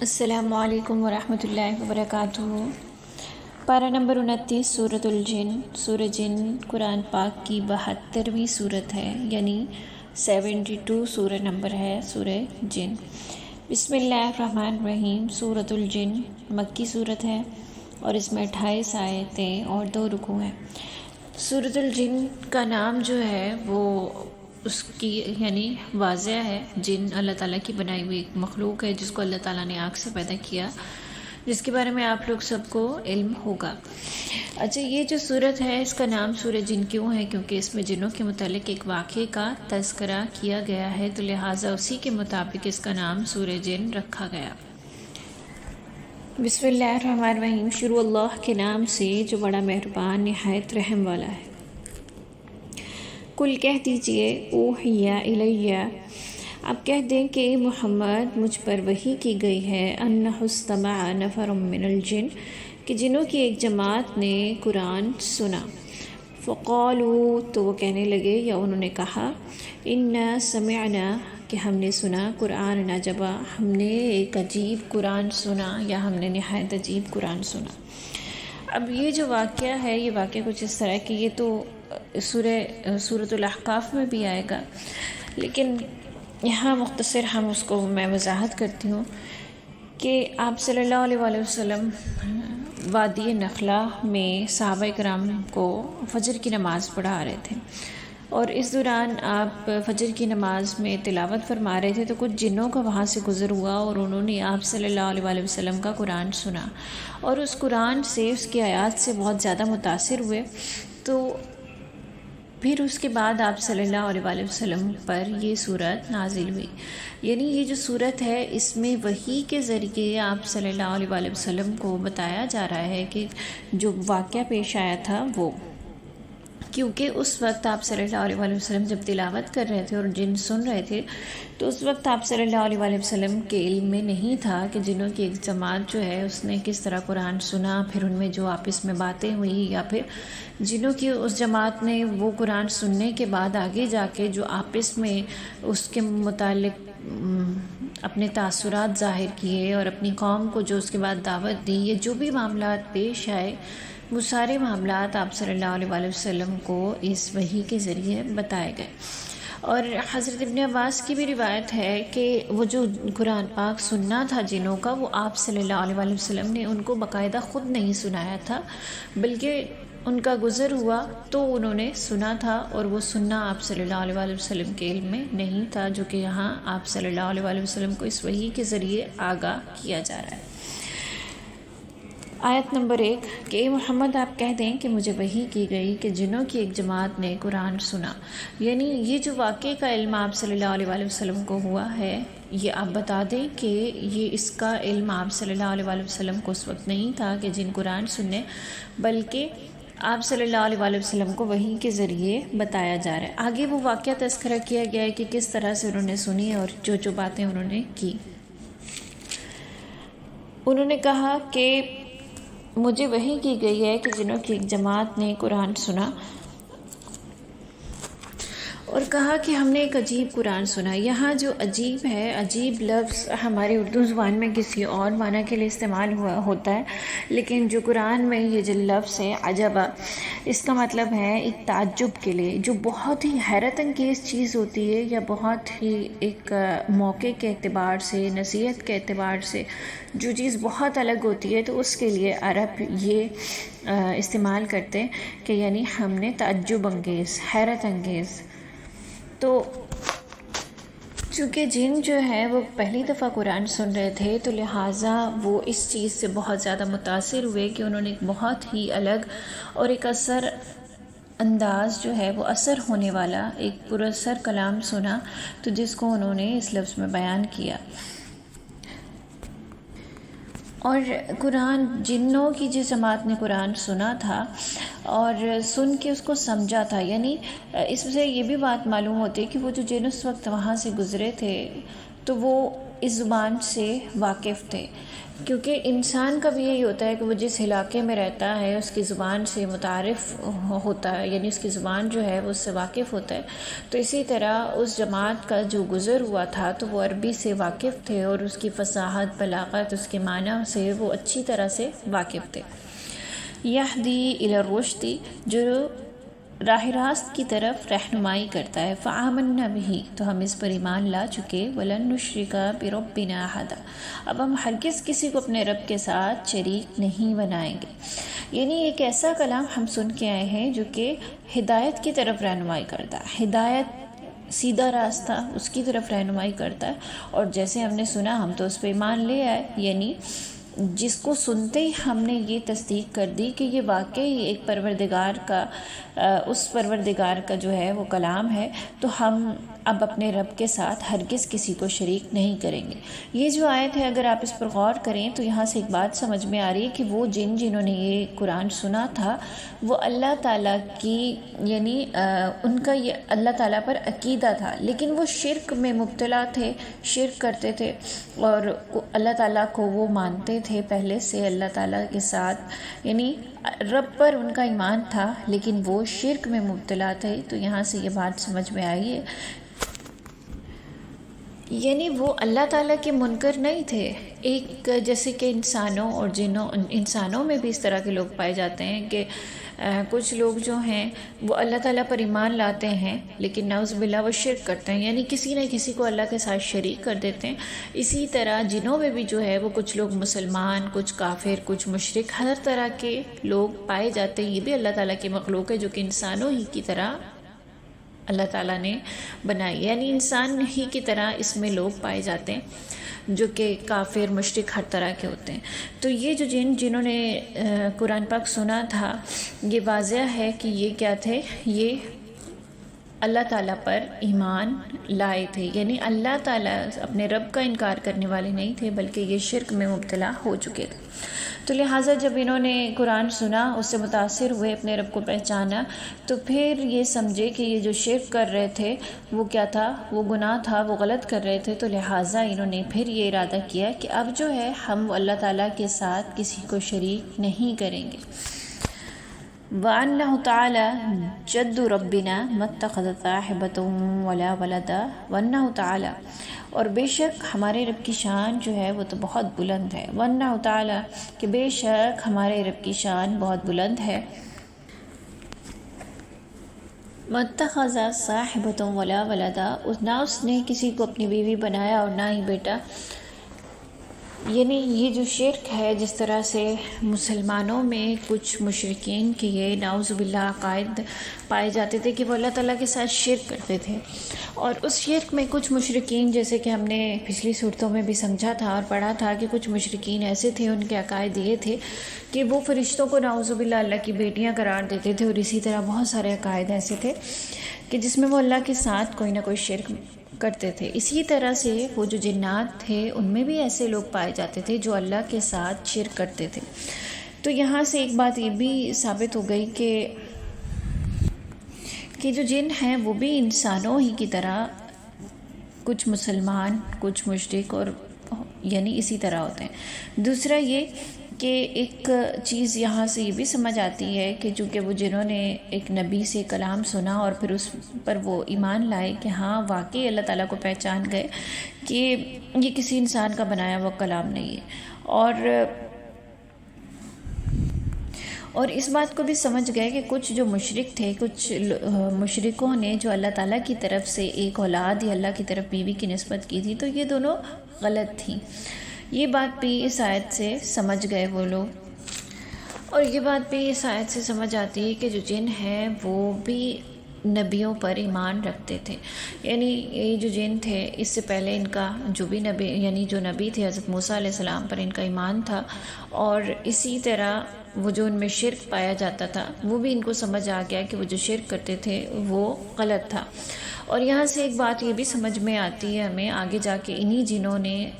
السلام علیکم ورحمۃ اللہ وبرکاتہ۔ پارہ نمبر 29 سورۃ الجن۔ سورہ جن قرآن پاک کی 72ویں صورت ہے، یعنی 72 سورہ نمبر ہے سورہ جن۔ بسم اللہ الرحمن الرحیم۔ سورۃ الجن مکی صورت ہے اور اس میں 28 آیتیں اور 2 رکوع ہیں۔ سورۃ الجن کا نام جو ہے وہ اس کی یعنی واضح ہے، جن اللہ تعالیٰ کی بنائی ہوئی ایک مخلوق ہے جس کو اللہ تعالیٰ نے آگ سے پیدا کیا، جس کے بارے میں آپ لوگ سب کو علم ہوگا۔ اچھا، یہ جو صورت ہے اس کا نام سورہ جن کیوں ہے؟ کیونکہ اس میں جنوں کے متعلق ایک واقعے کا تذکرہ کیا گیا ہے، تو لہٰذا اسی کے مطابق اس کا نام سورہ جن رکھا گیا۔ بسم اللہ الرحمن الرحیم۔ شروع اللہ کے نام سے جو بڑا مہربان نہایت رحم والا ہے۔ کل کہہ دیجئے، اوحی الیہ، آپ کہہ دیں کہ محمد مجھ پر وحی کی گئی ہے، انہ استمع نفر من الجن، کہ جنوں کی ایک جماعت نے قرآن سنا۔ فقالوا، تو وہ کہنے لگے یا انہوں نے کہا، انا سمعنا، کہ ہم نے سنا، قرآن عجبا، ہم نے ایک عجیب قرآن سنا یا ہم نے نہایت عجیب قرآن سنا۔ اب یہ جو واقعہ ہے، یہ واقعہ کچھ اس طرح کہ یہ تو سورۃ الاحقاف میں بھی آئے گا، لیکن یہاں مختصر ہم اس کو میں وضاحت کرتی ہوں کہ آپ صلی اللہ علیہ وآلہ وسلم وادی نخلہ میں صحابہ کرام کو فجر کی نماز پڑھا رہے تھے، اور اس دوران آپ فجر کی نماز میں تلاوت فرما رہے تھے، تو کچھ جنوں کا وہاں سے گزر ہوا اور انہوں نے آپ صلی اللہ علیہ وآلہ وسلم کا قرآن سنا، اور اس قرآن سے، اس کی آیات سے بہت زیادہ متاثر ہوئے۔ تو پھر اس کے بعد آپ صلی اللہ علیہ وآلہ وسلم پر یہ صورت نازل ہوئی، یعنی یہ جو صورت ہے اس میں وحی کے ذریعے آپ صلی اللہ علیہ وآلہ وسلم کو بتایا جا رہا ہے کہ جو واقعہ پیش آیا تھا وہ، کیونکہ اس وقت آپ صلی اللہ علیہ وآلہ وسلم جب تلاوت کر رہے تھے اور جن سن رہے تھے، تو اس وقت آپ صلی اللہ علیہ وآلہ وسلم کے علم میں نہیں تھا کہ جنوں کی ایک جماعت جو ہے اس نے کس طرح قرآن سنا، پھر ان میں جو آپس میں باتیں ہوئی، یا پھر جنوں کی اس جماعت نے وہ قرآن سننے کے بعد آگے جا کے جو آپس میں اس کے متعلق اپنے تاثرات ظاہر کیے اور اپنی قوم کو جو اس کے بعد دعوت دی، یہ جو بھی معاملات پیش آئے، وہ سارے معاملات آپ صلی اللہ علیہ وآلہ وسلم کو اس وحی کے ذریعے بتائے گئے۔ اور حضرت ابن عباس کی بھی روایت ہے کہ وہ جو قرآن پاک سننا تھا جنوں کا، وہ آپ صلی اللہ علیہ وآلہ وسلم نے ان کو باقاعدہ خود نہیں سنایا تھا، بلکہ ان کا گزر ہوا تو انہوں نے سنا تھا، اور وہ سننا آپ صلی اللہ علیہ وآلہ وسلم کے علم میں نہیں تھا، جو کہ یہاں آپ صلی اللہ علیہ وآلہ وسلم کو اس وحی کے ذریعے آگاہ کیا جا رہا ہے۔ آیت نمبر 1 کہ اے محمد آپ کہہ دیں کہ مجھے وحی کی گئی کہ جنوں کی ایک جماعت نے قرآن سنا، یعنی یہ جو واقعے کا علم آپ صلی اللہ علیہ وآلہ وسلم کو ہوا ہے، یہ آپ بتا دیں کہ یہ اس کا علم آپ صلی اللہ علیہ وآلہ وسلم کو اس وقت نہیں تھا کہ جن قرآن سننے، بلکہ آپ صلی اللہ علیہ وآلہ وسلم کو وحی کے ذریعے بتایا جا رہا ہے۔ آگے وہ واقعہ تذکرہ کیا گیا ہے کہ کس طرح سے انہوں نے سنی اور جو باتیں انہوں نے کی۔ انہوں نے کہا کہ مجھے وحی کی گئی ہے کہ جنوں کی ایک جماعت نے قرآن سنا، اور کہا کہ ہم نے ایک عجیب قرآن سنا۔ یہاں جو عجیب ہے، عجیب لفظ ہماری اردو زبان میں کسی اور معنی کے لیے استعمال ہوتا ہے، لیکن جو قرآن میں یہ جو لفظ ہے عجبا، اس کا مطلب ہے ایک تعجب کے لیے، جو بہت ہی حیرت انگیز چیز ہوتی ہے، یا بہت ہی ایک موقع کے اعتبار سے، نصیحت کے اعتبار سے جو چیز بہت الگ ہوتی ہے، تو اس کے لیے عرب یہ استعمال کرتے ہیں کہ یعنی ہم نے تعجب انگیز، حیرت انگیز۔ تو چونکہ جن جو ہے وہ پہلی دفعہ قرآن سن رہے تھے، تو لہٰذا وہ اس چیز سے بہت زیادہ متاثر ہوئے کہ انہوں نے ایک بہت ہی الگ اور ایک اثر انداز جو ہے وہ اثر ہونے والا ایک پر اثر کلام سنا، تو جس کو انہوں نے اس لفظ میں بیان کیا۔ اور قرآن، جنوں کی جس جماعت نے قرآن سنا تھا اور سن کے اس کو سمجھا تھا، یعنی اس سے یہ بھی بات معلوم ہوتی ہے کہ وہ جو جن اس وقت وہاں سے گزرے تھے، تو وہ اس زبان سے واقف تھے، کیونکہ انسان کا بھی یہی ہوتا ہے کہ وہ جس علاقے میں رہتا ہے اس کی زبان سے متعارف ہوتا ہے، یعنی اس کی زبان جو ہے وہ اس سے واقف ہوتا ہے۔ تو اسی طرح اس جماعت کا جو گزر ہوا تھا تو وہ عربی سے واقف تھے، اور اس کی فصاحت، بلاغت، اس کے معنی سے وہ اچھی طرح سے واقف تھے۔ یہدی الی الرشد، جو راہ راست کی طرف رہنمائی کرتا ہے، فآمنا بہ، تو ہم اس پر ایمان لا چکے، ولن نشرک بربنا احدا، اب ہم ہرگز کسی کو اپنے رب کے ساتھ شریک نہیں بنائیں گے۔ یعنی ایک ایسا کلام ہم سن کے آئے ہیں جو کہ ہدایت کی طرف رہنمائی کرتا ہے، ہدایت سیدھا راستہ اس کی طرف رہنمائی کرتا ہے، اور جیسے ہم نے سنا ہم تو اس پہ ایمان لے آئے، یعنی جس کو سنتے ہی ہم نے یہ تصدیق کر دی کہ یہ واقعی ایک پروردگار کا اس پروردگار کا جو ہے وہ کلام ہے، تو ہم اب اپنے رب کے ساتھ ہرگز کسی کو شریک نہیں کریں گے۔ یہ جو آیت ہے اگر آپ اس پر غور کریں تو یہاں سے ایک بات سمجھ میں آ رہی ہے کہ وہ جنہوں نے یہ قرآن سنا تھا وہ اللہ تعالیٰ کی، یعنی ان کا یہ اللہ تعالیٰ پر عقیدہ تھا، لیکن وہ شرک میں مبتلا تھے، شرک کرتے تھے، اور اللہ تعالیٰ کو وہ مانتے تھے پہلے سے اللہ تعالیٰ کے ساتھ، یعنی رب پر ان کا ایمان تھا لیکن وہ شرک میں مبتلا تھے۔ تو یہاں سے یہ بات سمجھ میں آئی ہے، یعنی وہ اللہ تعالیٰ کے منکر نہیں تھے۔ ایک جیسے کہ انسانوں اور جنوں، انسانوں میں بھی اس طرح کے لوگ پائے جاتے ہیں کہ کچھ لوگ جو ہیں وہ اللہ تعالیٰ پر ایمان لاتے ہیں لیکن نعوذ باللہ وہ شرک کرتے ہیں، یعنی کسی نہ کسی کو اللہ کے ساتھ شریک کر دیتے ہیں۔ اسی طرح جنوں میں بھی جو ہے وہ کچھ لوگ مسلمان، کچھ کافر، کچھ مشرک، ہر طرح کے لوگ پائے جاتے ہیں۔ یہ بھی اللہ تعالیٰ کی مخلوق ہے جو کہ انسانوں ہی کی طرح اللہ تعالیٰ نے بنائی، یعنی انسان ہی کی طرح اس میں لوگ پائے جاتے ہیں جو کہ کافر، مشرک، ہر طرح کے ہوتے ہیں۔ تو یہ جو جنہوں نے قرآن پاک سنا تھا، یہ واضح ہے کہ یہ کیا تھے، یہ اللہ تعالیٰ پر ایمان لائے تھے، یعنی اللہ تعالیٰ اپنے رب کا انکار کرنے والے نہیں تھے بلکہ یہ شرک میں مبتلا ہو چکے تھے۔ تو لہٰذا جب انہوں نے قرآن سنا، اس سے متاثر ہوئے، اپنے رب کو پہچانا، تو پھر یہ سمجھے کہ یہ جو شرک کر رہے تھے وہ کیا تھا، وہ گناہ تھا، وہ غلط کر رہے تھے، تو لہٰذا انہوں نے پھر یہ ارادہ کیا کہ اب جو ہے ہم اللہ تعالیٰ کے ساتھ کسی کو شریک نہیں کریں گے۔ وَأَنَّهُ تَعَالَى جَدُّ رَبِّنَا مَا اتَّخَذَ صَاحِبَةً وَلَا وَلَدًا وَأَنَّهُ تَعَالَى، اور بے شک ہمارے رب کی شان جو ہے وہ تو بہت بلند ہے۔ وَأَنَّهُ تَعَالَى، کہ بے شک ہمارے رب کی شان بہت بلند ہے۔ مَا اتَّخَذَ صَاحِبَةً وَلَا وَلَدًا، نہ اس نے کسی کو اپنی بیوی بنایا اور نہ ہی بیٹا۔ یعنی یہ جو شرک ہے، جس طرح سے مسلمانوں میں کچھ مشرکین کے یہ نعوذ باللہ عقائد پائے جاتے تھے کہ وہ اللہ تعالیٰ کے ساتھ شرک کرتے تھے، اور اس شرک میں کچھ مشرکین، جیسے کہ ہم نے پچھلی صورتوں میں بھی سمجھا تھا اور پڑھا تھا کہ کچھ مشرکین ایسے تھے، ان کے عقائد یہ تھے کہ وہ فرشتوں کو نعوذ باللہ اللہ کی بیٹیاں قرار دیتے تھے، اور اسی طرح بہت سارے عقائد ایسے تھے کہ جس میں وہ اللہ کے ساتھ کوئی نہ کوئی شرک کرتے تھے۔ اسی طرح سے وہ جو جنات تھے ان میں بھی ایسے لوگ پائے جاتے تھے جو اللہ کے ساتھ شرک کرتے تھے۔ تو یہاں سے ایک بات یہ بھی ثابت ہو گئی کہ جو جن ہیں وہ بھی انسانوں ہی کی طرح کچھ مسلمان، کچھ مشرک، اور یعنی اسی طرح ہوتے ہیں۔ دوسرا یہ کہ ایک چیز یہاں سے یہ بھی سمجھ آتی ہے کہ چونکہ وہ جنہوں نے ایک نبی سے کلام سنا اور پھر اس پر وہ ایمان لائے کہ ہاں واقعی اللہ تعالیٰ کو پہچان گئے کہ یہ کسی انسان کا بنایا ہوا کلام نہیں ہے، اور اس بات کو بھی سمجھ گئے کہ کچھ جو مشرک تھے، کچھ مشرکوں نے جو اللہ تعالیٰ کی طرف سے ایک اولاد یا اللہ کی طرف بیوی کی نسبت کی تھی، تو یہ دونوں غلط تھیں۔ یہ بات بھی اس آیت سے سمجھ گئے وہ لوگ، اور یہ بات بھی اس آیت سے سمجھ آتی ہے کہ جو جن ہیں وہ بھی نبیوں پر ایمان رکھتے تھے، یعنی یہ جو جن تھے اس سے پہلے ان کا جو بھی نبی، یعنی جو نبی تھے حضرت موسیٰ علیہ السلام پر ان کا ایمان تھا، اور اسی طرح وہ جو ان میں شرک پایا جاتا تھا وہ بھی ان کو سمجھ آ گیا کہ وہ جو شرک کرتے تھے وہ غلط تھا۔ اور یہاں سے ایک بات یہ بھی سمجھ میں آتی ہے ہمیں آگے جا کے، انہی جنہوں نے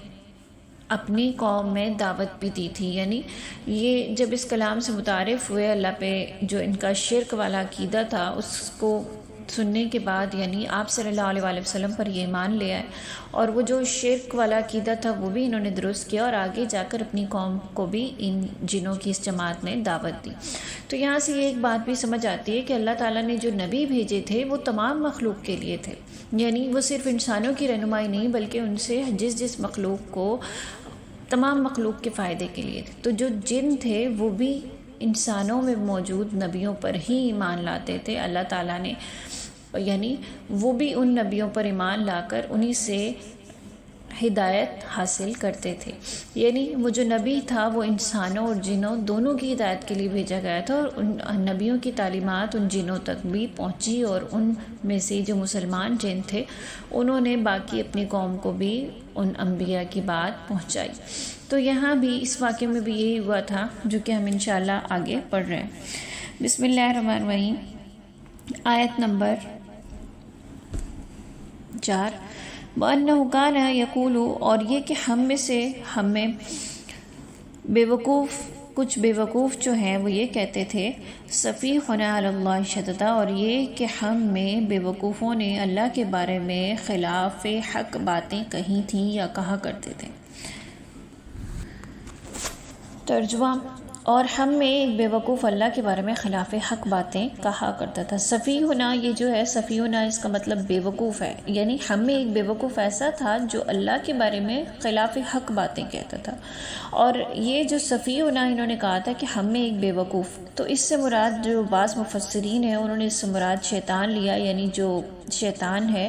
اپنی قوم میں دعوت بھی دی تھی، یعنی یہ جب اس کلام سے متعارف ہوئے اللہ پہ، جو ان کا شرک والا عقیدہ تھا اس کو سننے کے بعد یعنی آپ صلی اللہ علیہ وآلہ وسلم پر یہ ایمان لے آئے، اور وہ جو شرک والا عقیدہ تھا وہ بھی انہوں نے درست کیا، اور آگے جا کر اپنی قوم کو بھی ان جنوں کی اس جماعت نے دعوت دی۔ تو یہاں سے یہ ایک بات بھی سمجھ آتی ہے کہ اللہ تعالیٰ نے جو نبی بھیجے تھے وہ تمام مخلوق کے لیے تھے، یعنی وہ صرف انسانوں کی رہنمائی نہیں بلکہ ان سے جس مخلوق کو تمام مخلوق کے فائدے کے لیے تھے۔ تو جو جن تھے وہ بھی انسانوں میں موجود نبیوں پر ہی ایمان لاتے تھے۔ اللہ تعالیٰ نے یعنی وہ بھی ان نبیوں پر ایمان لا کر انہی سے ہدایت حاصل کرتے تھے، یعنی وہ جو نبی تھا وہ انسانوں اور جنوں دونوں کی ہدایت کے لیے بھیجا گیا تھا، اور ان نبیوں کی تعلیمات ان جنوں تک بھی پہنچی، اور ان میں سے جو مسلمان جن تھے انہوں نے باقی اپنی قوم کو بھی ان انبیاء کی بات پہنچائی۔ تو یہاں بھی اس واقعے میں بھی یہی ہوا تھا جو کہ ہم انشاءاللہ آگے پڑھ رہے ہیں۔ بسم اللہ الرحمن الرحیم، آیت نمبر 4۔ وَأَنَّهُ كَانَ يَقُولُ، اور یہ کہ ہمیں کچھ بیوقوف جو ہیں وہ یہ کہتے تھے، سفیہنا علی اللہ شططا، اور یہ کہ ہم میں بیوقوفوں نے اللہ کے بارے میں خلاف حق باتیں کہی تھیں یا کہا کرتے تھے۔ ترجمہ، اور ہم میں ایک بیوقوف اللہ کے بارے میں خلاف حق باتیں کہا کرتا تھا۔ سفیہنا، یہ جو ہے سفیہنا اس کا مطلب بیوقوف ہے، یعنی ہم میں ایک بیوقوف ایسا تھا جو اللہ کے بارے میں خلاف حق باتیں کہتا تھا۔ اور یہ جو سفیہنا انہوں نے کہا تھا کہ ہم میں ایک بیوقوف، تو اس سے مراد جو بعض مفسرین ہیں انہوں نے اس سے مراد شیطان لیا، یعنی جو شیطان ہے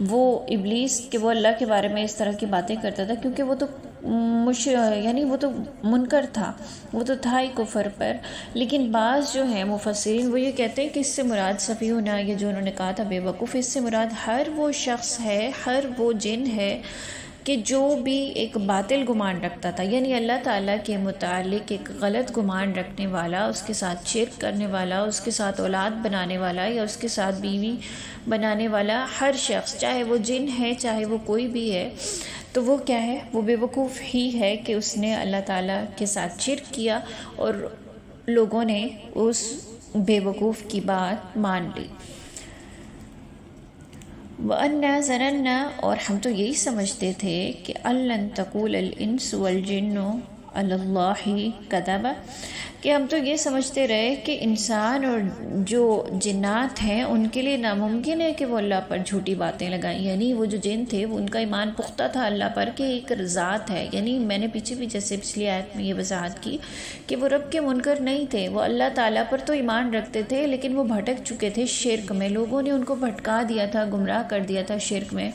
وہ ابلیس، کہ وہ اللہ کے بارے میں اس طرح کی باتیں کرتا تھا، کیونکہ وہ تو یعنی وہ تو منکر تھا، وہ تو تھا ہی کفر پر۔ لیکن بعض جو ہیں مفسرین وہ یہ کہتے ہیں کہ اس سے مراد سفیہنا، یہ جو انہوں نے کہا تھا بیوقوف، اس سے مراد ہر وہ شخص ہے، ہر وہ جن ہے کہ جو بھی ایک باطل گمان رکھتا تھا، یعنی اللہ تعالیٰ کے متعلق ایک غلط گمان رکھنے والا، اس کے ساتھ شرک کرنے والا، اس کے ساتھ اولاد بنانے والا یا اس کے ساتھ بیوی بنانے والا ہر شخص، چاہے وہ جن ہے چاہے وہ کوئی بھی ہے، تو وہ کیا ہے، وہ بیوقوف ہی ہے کہ اس نے اللہ تعالیٰ کے ساتھ شرک کیا اور لوگوں نے اس بیوقوف کی بات مان لی۔ وَأَنَّا ظَنَنَّا، اور ہم تو یہی سمجھتے تھے کہ أَلَّن تَقُولَ الْإِنسُ وَالْجِنُّ عَلَى اللَّهِ كَذِبًا، کہ ہم تو یہ سمجھتے رہے کہ انسان اور جو جنات ہیں ان کے لیے ناممکن ہے کہ وہ اللہ پر جھوٹی باتیں لگائیں، یعنی وہ جو جن تھے وہ ان کا ایمان پختہ تھا اللہ پر کہ ایک ذات ہے، یعنی میں نے پیچھے بھی جیسے پچھلی آیت میں یہ وضاحت کی کہ وہ رب کے منکر نہیں تھے، وہ اللہ تعالیٰ پر تو ایمان رکھتے تھے لیکن وہ بھٹک چکے تھے شرک میں، لوگوں نے ان کو بھٹکا دیا تھا، گمراہ کر دیا تھا شرک میں۔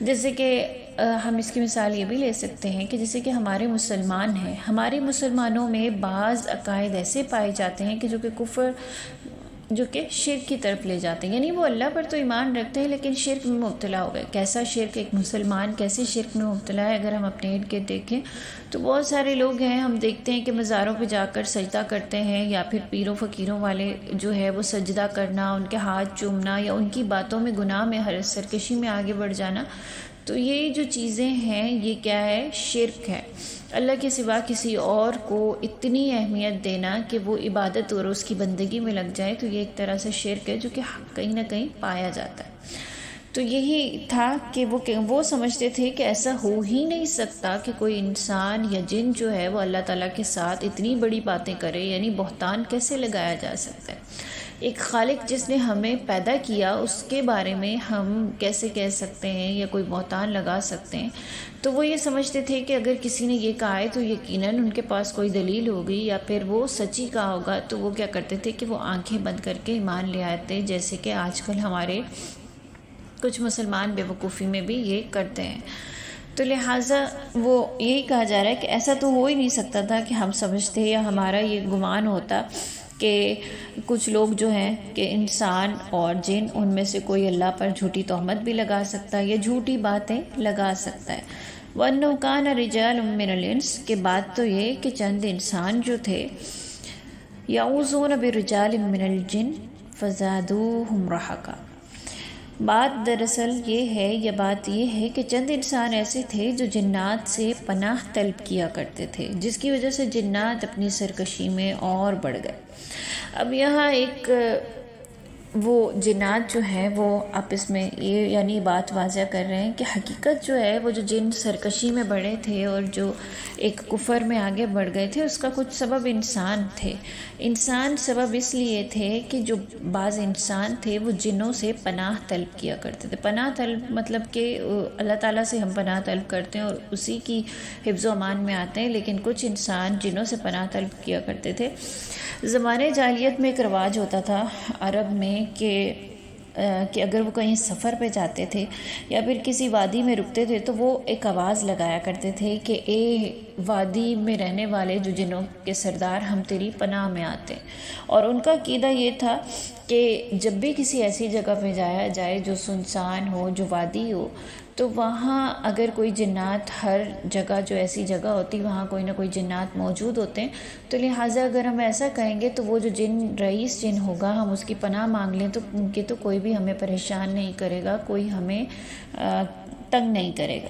جیسے کہ ہم اس کی مثال یہ بھی لے سکتے ہیں کہ جیسے کہ ہمارے مسلمان ہیں، ہمارے مسلمانوں میں بعض عقائد ایسے پائے جاتے ہیں کہ جو کہ شرک کی طرف لے جاتے ہیں، یعنی وہ اللہ پر تو ایمان رکھتے ہیں لیکن شرک میں مبتلا ہو گئے۔ کیسا شرک، ایک مسلمان کیسے شرک میں مبتلا ہے؟ اگر ہم اپنے ارد گرد دیکھیں تو بہت سارے لوگ ہیں، ہم دیکھتے ہیں کہ مزاروں پہ جا کر سجدہ کرتے ہیں، یا پھر پیروں فقیروں والے جو ہے وہ سجدہ کرنا، ان کے ہاتھ چومنا، یا ان کی باتوں میں گناہ میں ہر سرکشی میں آگے بڑھ جانا، تو یہ جو چیزیں ہیں یہ کیا ہے؟ شرک ہے۔ اللہ کے سوا کسی اور کو اتنی اہمیت دینا کہ وہ عبادت اور اس کی بندگی میں لگ جائے، تو یہ ایک طرح سے شرک ہے جو کہ کہیں نہ کہیں پایا جاتا ہے۔ تو یہی تھا کہ وہ سمجھتے تھے کہ ایسا ہو ہی نہیں سکتا کہ کوئی انسان یا جن جو ہے وہ اللہ تعالیٰ کے ساتھ اتنی بڑی باتیں کرے، یعنی بہتان کیسے لگایا جا سکتا ہے؟ ایک خالق جس نے ہمیں پیدا کیا اس کے بارے میں ہم کیسے کہہ سکتے ہیں یا کوئی بہتان لگا سکتے ہیں؟ تو وہ یہ سمجھتے تھے کہ اگر کسی نے یہ کہا ہے تو یقیناً ان کے پاس کوئی دلیل ہوگی یا پھر وہ سچی کہا ہوگا، تو وہ کیا کرتے تھے کہ وہ آنکھیں بند کر کے ایمان لے آتے، جیسے کہ آج کل ہمارے کچھ مسلمان بیوقوفی میں بھی یہ کرتے ہیں۔ تو لہٰذا وہ یہی کہا جا رہا ہے کہ ایسا تو ہو ہی نہیں سکتا تھا کہ ہم سمجھتے یا ہمارا یہ گمان ہوتا کہ کچھ لوگ جو ہیں کہ انسان اور جن ان میں سے کوئی اللہ پر جھوٹی تہمت بھی لگا سکتا ہے یا جھوٹی باتیں لگا سکتا ہے۔ وَأَنَّهُ كَانَ رِجَالٌ مِّنَ الْإِنسِ، کہ بات تو یہ کہ چند انسان جو تھے يَعُوذُونَ بِرِجَالٍ مِّنَ الْجِنِّ فَزَادُوهُمْ رَهَقًا، بات دراصل یہ ہے یا بات یہ ہے کہ چند انسان ایسے تھے جو جنات سے پناہ طلب کیا کرتے تھے، جس کی وجہ سے جنات اپنی سرکشی میں اور بڑھ گئے۔ اب یہاں ایک وہ جنات جو ہیں وہ آپس میں یہ یعنی بات واضح کر رہے ہیں کہ حقیقت جو ہے وہ جو جن سرکشی میں بڑھے تھے اور جو ایک کفر میں آگے بڑھ گئے تھے، اس کا کچھ سبب انسان تھے۔ انسان سبب اس لیے تھے کہ جو بعض انسان تھے وہ جنوں سے پناہ طلب کیا کرتے تھے۔ پناہ طلب مطلب کہ اللہ تعالیٰ سے ہم پناہ طلب کرتے ہیں اور اسی کی حفظ و امان میں آتے ہیں، لیکن کچھ انسان جنوں سے پناہ طلب کیا کرتے تھے۔ زمانے جاہلیت میں ایک رواج ہوتا تھا عرب میں کہ اگر وہ کہیں سفر پہ جاتے تھے یا پھر کسی وادی میں رکتے تھے تو وہ ایک آواز لگایا کرتے تھے کہ اے وادی میں رہنے والے جو جنوں کے سردار، ہم تیری پناہ میں آتے ہیں۔ اور ان کا عقیدہ یہ تھا کہ جب بھی کسی ایسی جگہ پہ جایا جائے جو سنسان ہو، جو وادی ہو، تو وہاں اگر کوئی جنات، ہر جگہ جو ایسی جگہ ہوتی وہاں کوئی نہ کوئی جنات موجود ہوتے ہیں، تو لہٰذا اگر ہم ایسا کہیں گے تو وہ جو رئیس جن ہوگا، ہم اس کی پناہ مانگ لیں تو ان کے تو کوئی بھی ہمیں پریشان نہیں کرے گا، کوئی ہمیں تنگ نہیں کرے گا۔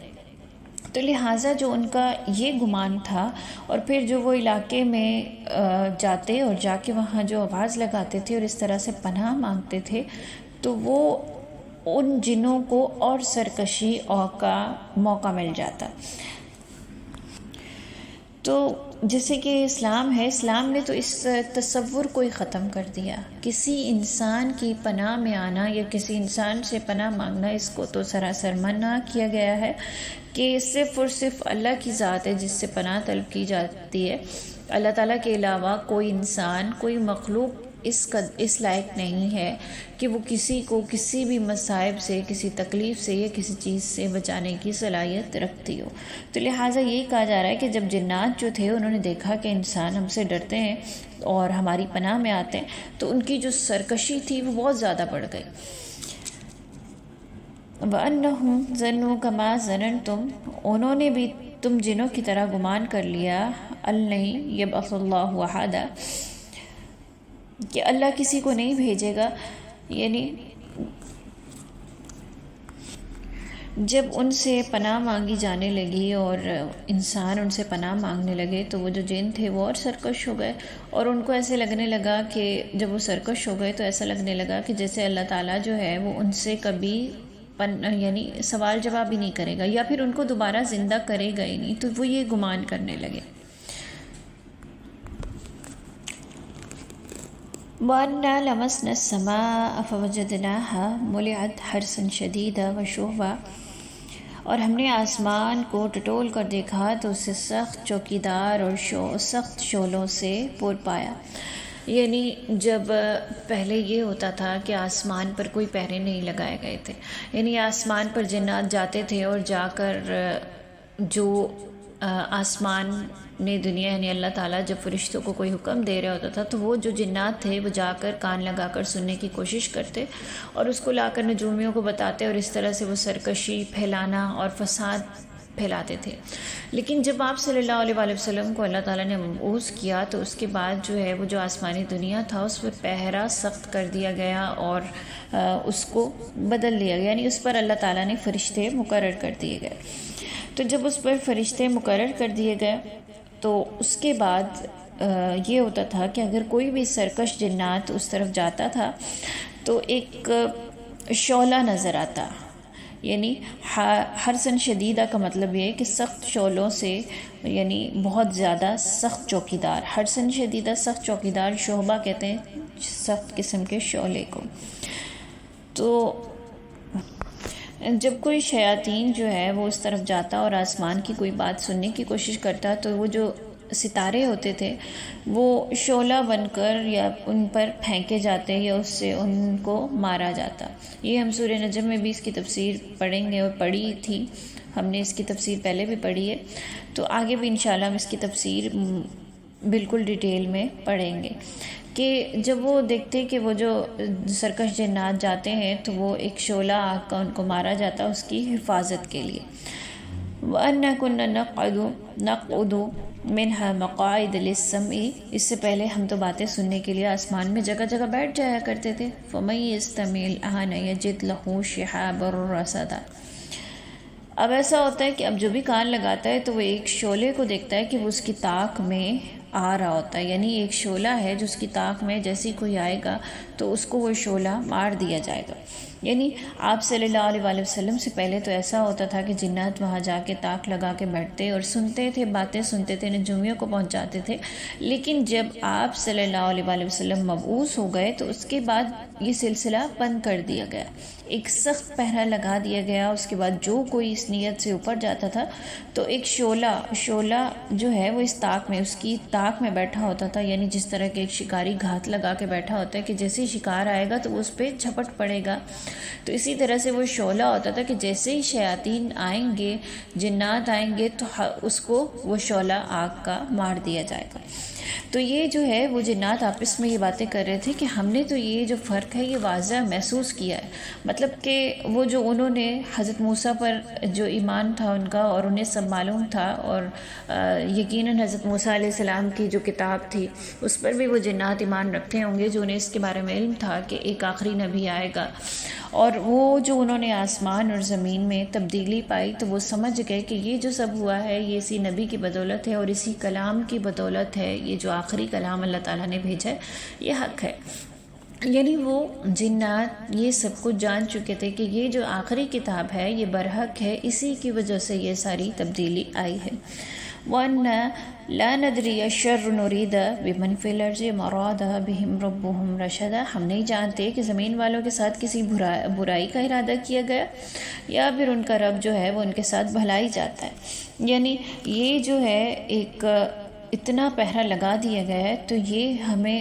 تو لہٰذا جو ان کا یہ گمان تھا، اور پھر جو وہ علاقے میں جاتے اور جا کے وہاں جو آواز لگاتے تھے اور اس طرح سے پناہ مانگتے تھے، تو وہ ان جنوں کو اور سرکشی کا موقع مل جاتا۔ تو جیسے کہ اسلام ہے، اسلام نے تو اس تصور کو ہی ختم کر دیا۔ کسی انسان کی پناہ میں آنا یا کسی انسان سے پناہ مانگنا، اس کو تو سراسر منع کیا گیا ہے کہ صرف اور صرف اللہ کی ذات ہے جس سے پناہ طلب کی جاتی ہے۔ اللہ تعالیٰ کے علاوہ کوئی انسان، کوئی مخلوق اس لائق نہیں ہے کہ وہ کسی کو کسی بھی مصائب سے، کسی تکلیف سے یا کسی چیز سے بچانے کی صلاحیت رکھتی ہو۔ تو لہٰذا یہی کہا جا رہا ہے کہ جب جنات جو تھے انہوں نے دیکھا کہ انسان ہم سے ڈرتے ہیں اور ہماری پناہ میں آتے ہیں، تو ان کی جو سرکشی تھی وہ بہت زیادہ بڑھ گئی۔ وَأَنَّهُمْ ظَنُّوا كَمَا ظَنَنْتُمْ، انہوں نے بھی تم جنوں کی طرح گمان کر لیا، أَلَّن يَبْعَثَ اللَّهُ أَحَدًا، کہ اللہ کسی کو نہیں بھیجے گا۔ یعنی جب ان سے پناہ مانگی جانے لگی اور انسان ان سے پناہ مانگنے لگے تو وہ جو جن تھے وہ اور سرکش ہو گئے، اور ان کو ایسے لگنے لگا کہ جب وہ سرکش ہو گئے تو ایسا لگنے لگا کہ جیسے اللہ تعالیٰ جو ہے وہ ان سے کبھی یعنی سوال جواب ہی نہیں کرے گا، یا پھر ان کو دوبارہ زندہ کرے گا ہی نہیں۔ تو وہ یہ گمان کرنے لگے۔ وَأَنَّا لَمَسْنَا السَّمَاءَ فَوَجَدْنَاهَا مُلِئَتْ حَرْسًا شَدِيدًا وَشُهُبًا، اور ہم نے آسمان کو ٹٹول کر دیکھا تو اسے سخت چوکیدار اور سخت شعلوں سے پور پایا۔ یعنی جب پہلے یہ ہوتا تھا کہ آسمان پر کوئی پہرے نہیں لگائے گئے تھے، یعنی آسمان پر جنات جاتے تھے اور جا کر جو آسمان نے دنیا یعنی اللہ تعالیٰ جب فرشتوں کو کوئی حکم دے رہا ہوتا تھا تو وہ جو جنات تھے وہ جا کر کان لگا کر سننے کی کوشش کرتے اور اس کو لا کر نجومیوں کو بتاتے، اور اس طرح سے وہ سرکشی پھیلانا اور فساد پھیلاتے تھے۔ لیکن جب آپ صلی اللہ علیہ وآلہ وسلم کو اللہ تعالیٰ نے مبعوث کیا تو اس کے بعد جو ہے وہ جو آسمانی دنیا تھا اس پر پہرا سخت کر دیا گیا اور اس کو بدل دیا گیا، یعنی اس پر اللہ تعالیٰ نے فرشتے مقرر کر دیے گئے۔ تو جب اس پر فرشتے مقرر کر دیے گئے تو اس کے بعد یہ ہوتا تھا کہ اگر کوئی بھی سرکش جنات اس طرف جاتا تھا تو ایک شعلہ نظر آتا، یعنی حرسن شدیدہ کا مطلب یہ ہے کہ سخت شعلوں سے، یعنی بہت زیادہ سخت چوکیدار۔ حرسن شدیدہ سخت چوکیدار، شعبہ کہتے ہیں سخت قسم کے شعلے کو۔ تو جب کوئی شیاطین جو ہے وہ اس طرف جاتا اور آسمان کی کوئی بات سننے کی کوشش کرتا تو وہ جو ستارے ہوتے تھے وہ شعلہ بن کر یا ان پر پھینکے جاتے یا اس سے ان کو مارا جاتا۔ یہ ہم سورہ نجم میں بھی اس کی تفسیر پڑھیں گے اور پڑھی تھی، ہم نے اس کی تفسیر پہلے بھی پڑھی ہے، تو آگے بھی انشاءاللہ ہم اس کی تفسیر بالکل ڈیٹیل میں پڑھیں گے کہ جب وہ دیکھتے کہ وہ جو سرکش جنات جاتے ہیں تو وہ ایک شعلہ آگ کا ان کو مارا جاتا اس کی حفاظت کے لیے۔ وَأَنَّا كُنَّا نَقْعُدُ مِنْهَا مَقَاعِدَ لِلسَّمْعِ، اس سے پہلے ہم تو باتیں سننے کے لیے آسمان میں جگہ جگہ بیٹھ جایا کرتے تھے۔ فَمَن يَسْتَمِعِ الْآنَ يَجِدْ لَهُ شِهَابًا رَّصَدًا، اب ایسا ہوتا ہے کہ اب جو بھی کان لگاتا ہے تو وہ ایک شعلے کو دیکھتا ہے کہ وہ اس کی طاق میں آ رہا ہوتا ہے، یعنی ایک شعلہ ہے جو اس کی طاق میں جیسے ہی کوئی آئے گا تو اس کو وہ شعلہ مار دیا جائے گا۔ یعنی آپ صلی اللہ علیہ وآلہ وسلم سے پہلے تو ایسا ہوتا تھا کہ جنات وہاں جا کے طاق لگا کے بیٹھتے اور سنتے تھے، باتیں سنتے تھے، نجومیوں کو پہنچاتے تھے۔ لیکن جب آپ صلی اللہ علیہ وآلہ وسلم مبعوث ہو گئے تو اس کے بعد یہ سلسلہ بند کر دیا گیا، ایک سخت پہرا لگا دیا گیا۔ اس کے بعد جو کوئی اس نیت سے اوپر جاتا تھا تو ایک شعلہ جو ہے وہ اس طاق میں، اس کی طاق میں بیٹھا ہوتا تھا، یعنی جس طرح کہ ایک شکاری گھات لگا کے بیٹھا ہوتا ہے کہ جیسے ہی شکار آئے گا تو وہ اس پہ جھپٹ پڑے گا، تو اسی طرح سے وہ شعلہ ہوتا تھا کہ جیسے ہی شیاطین آئیں گے، جنات آئیں گے تو اس کو وہ شعلہ آگ کا مار دیا جائے گا۔ تو یہ جو ہے وہ جنات آپس میں یہ باتیں کر رہے تھے کہ ہم نے تو یہ جو فرق ہے یہ واضح محسوس کیا ہے، مطلب کہ وہ جو انہوں نے حضرت موسیٰ پر جو ایمان تھا ان کا اور انہیں سب معلوم تھا، اور یقیناً حضرت موسیٰ علیہ السلام کی جو کتاب تھی اس پر بھی وہ جنات ایمان رکھتے ہوں گے، جو انہیں اس کے بارے میں علم تھا کہ ایک آخری نبی آئے گا، اور وہ جو انہوں نے آسمان اور زمین میں تبدیلی پائی تو وہ سمجھ گئے کہ یہ جو سب ہوا ہے یہ اسی نبی کی بدولت ہے اور اسی کلام کی بدولت ہے، یہ جو آخری کلام اللہ تعالیٰ نے بھیجا ہے یہ حق ہے۔ یعنی وہ جنات یہ سب کچھ جان چکے تھے کہ یہ جو آخری کتاب ہے یہ برحق ہے، اسی کی وجہ سے یہ ساری تبدیلی آئی ہے۔ وَأَنَّا لَا نَدْرِي الشَّرُّ نُرِيدَ بِمَنْ فِي الْأَرْضِ مَرَادَ بِهِمْ رَبُّهُمْ رَشَدًا، ہم نہیں جانتے کہ زمین والوں کے ساتھ کسی برائی کا ارادہ کیا گیا یا پھر ان کا رب جو ہے وہ ان کے ساتھ بھلائی چاہتا ہے۔ یعنی یہ جو ہے ایک اتنا پہرا لگا دیا گیا ہے تو یہ ہمیں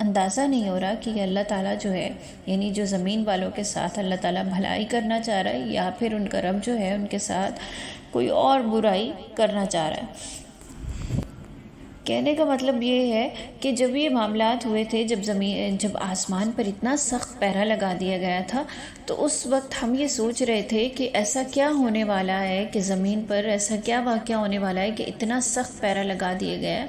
اندازہ نہیں ہو رہا کہ یہ اللہ تعالیٰ جو ہے یعنی جو زمین والوں کے ساتھ اللہ تعالیٰ بھلائی کرنا چاہ رہا ہے یا پھر ان کا رب جو ہے ان کے ساتھ کوئی اور برائی کرنا چاہ رہا ہے۔ کہنے کا مطلب یہ ہے کہ جب یہ معاملات ہوئے تھے، جب آسمان پر اتنا سخت پہرا لگا دیا گیا تھا تو اس وقت ہم یہ سوچ رہے تھے کہ ایسا کیا ہونے والا ہے، کہ زمین پر ایسا کیا واقعہ ہونے والا ہے کہ اتنا سخت پہرا لگا دیا گیا ہے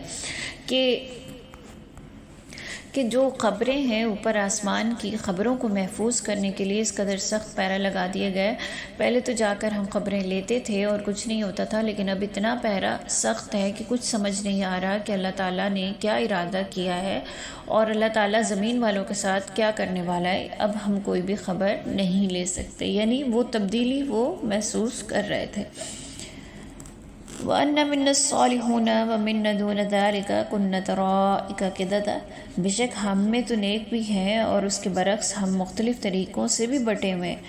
کہ جو خبریں ہیں اوپر آسمان کی خبروں کو محفوظ کرنے کے لیے اس قدر سخت پہرا لگا دیا گیا ہے۔ پہلے تو جا کر ہم خبریں لیتے تھے اور کچھ نہیں ہوتا تھا، لیکن اب اتنا پہرا سخت ہے کہ کچھ سمجھ نہیں آ رہا کہ اللہ تعالیٰ نے کیا ارادہ کیا ہے اور اللہ تعالیٰ زمین والوں کے ساتھ کیا کرنے والا ہے۔ اب ہم کوئی بھی خبر نہیں لے سکتے، یعنی وہ تبدیلی وہ محسوس کر رہے تھے۔ وَأَنَّ مِنَّا الصَّالِحُونَ وَمِنَّا دُونَ ذَلِكَ كُنَّا طَرَائِقَ قِدَدًا، بے شک ہم میں تو نیک بھی ہیں اور اس کے برعکس ہم مختلف طریقوں سے بھی بٹے ہوئے ہیں۔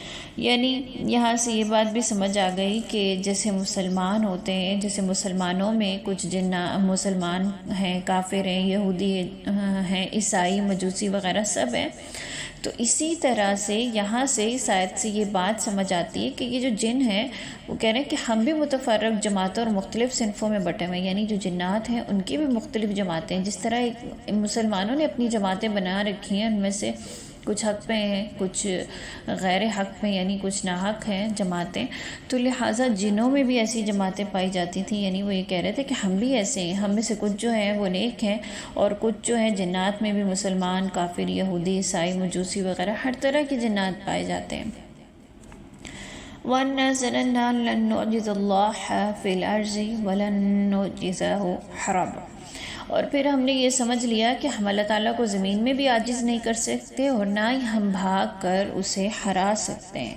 یعنی یہاں سے یہ بات بھی سمجھ آ گئی کہ جیسے مسلمان ہوتے ہیں، جیسے مسلمانوں میں کچھ مسلمان ہیں، کافر ہیں، یہودی ہیں، عیسائی، مجوسی وغیرہ سب ہیں، تو اسی طرح سے یہاں سے اس آیت سے یہ بات سمجھ آتی ہے کہ یہ جو جن ہیں وہ کہہ رہے ہیں کہ ہم بھی متفرق جماعتوں اور مختلف صنفوں میں بٹے ہوئے ہیں، یعنی جو جنات ہیں ان کی بھی مختلف جماعتیں ہیں، جس طرح مسلمانوں نے اپنی جماعتیں بنا رکھی ہیں، ان میں سے کچھ حق پہ ہیں، کچھ غیر حق پہ، یعنی کچھ ناحق ہیں جماعتیں، تو لہٰذا جنوں میں بھی ایسی جماعتیں پائی جاتی تھیں۔ یعنی وہ یہ کہہ رہے تھے کہ ہم بھی ایسے ہیں، ہم میں سے کچھ جو ہیں وہ نیک ہیں اور کچھ جو ہیں جنات میں بھی مسلمان، کافر، یہودی، عیسائی، مجوسی وغیرہ ہر طرح کے جنات پائے جاتے ہیں۔ وَأَنَّا ظَنَنَّا لَن نُعْجِزَ اللَّهَ فِي الْأَرْضِ وَلَن نُعْجِزَهُ حَرَبًا، اور پھر ہم نے یہ سمجھ لیا کہ ہم اللہ تعالیٰ کو زمین میں بھی عاجز نہیں کر سکتے اور نہ ہی ہم بھاگ کر اسے ہرا سکتے ہیں۔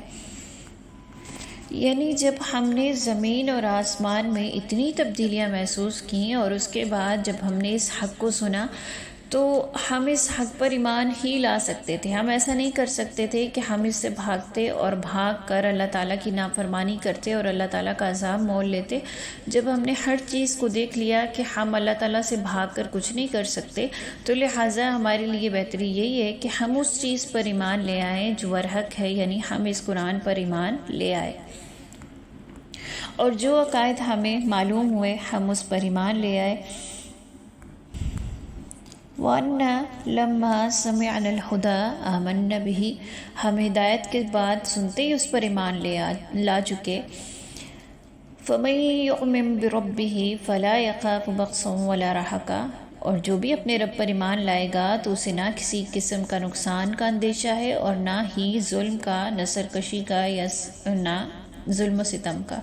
یعنی جب ہم نے زمین اور آسمان میں اتنی تبدیلیاں محسوس کیں اور اس کے بعد جب ہم نے اس حق کو سنا تو ہم اس حق پر ایمان ہی لا سکتے تھے، ہم ایسا نہیں کر سکتے تھے کہ ہم اس سے بھاگتے اور بھاگ کر اللہ تعالیٰ کی نافرمانی کرتے اور اللہ تعالیٰ کا عذاب مول لیتے۔ جب ہم نے ہر چیز کو دیکھ لیا کہ ہم اللہ تعالیٰ سے بھاگ کر کچھ نہیں کر سکتے تو لہٰذا ہمارے لیے بہتری یہی ہے کہ ہم اس چیز پر ایمان لے آئیں جو برحق ہے، یعنی ہم اس قرآن پر ایمان لے آئے اور جو عقائد ہمیں معلوم ہوئے ہم اس پر ایمان لے آئے۔ وَأَنَّا لَمَّا سَمِعْنَا الْهُدَىٰ آمَنَّا بِهِ، ہم ہدایت کے بعد سنتے ہی اس پر ایمان لا چکے۔ فَمَن يُؤْمِن بِرَبِّهِ فَلَا يَخَافُ بَخْسًا وَلَا رَهَقًا، اور جو بھی اپنے رب پر ایمان لائے گا تو اسے نہ کسی قسم کا نقصان کا اندیشہ ہے اور نہ ہی ظلم کا، نہ سرکشی کا یا نہ ظلم و ستم کا۔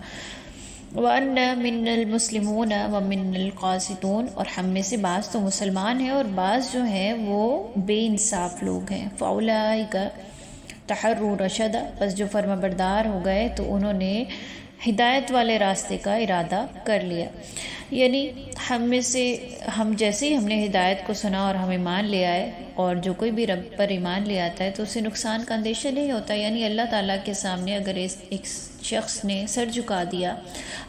وَأَنَّ مِنَّ الْمُسْلِمُونَ وَمِنَّ الْقَاسِطُونَ، اور ہم میں سے بعض تو مسلمان ہیں اور بعض جو ہیں وہ بے انصاف لوگ ہیں. فَأُولَٰئِکَ تَحَرُّوا رَشَدًا، بس جو فرما بردار ہو گئے تو انہوں نے ہدایت والے راستے کا ارادہ کر لیا. یعنی ہم میں سے ہم جیسے ہی ہم نے ہدایت کو سنا اور ہم ایمان لے آئے، اور جو کوئی بھی رب پر ایمان لے آتا ہے تو اسے نقصان کا اندیشہ نہیں ہوتا. یعنی اللہ تعالیٰ کے سامنے اگر ایک شخص نے سر جھکا دیا،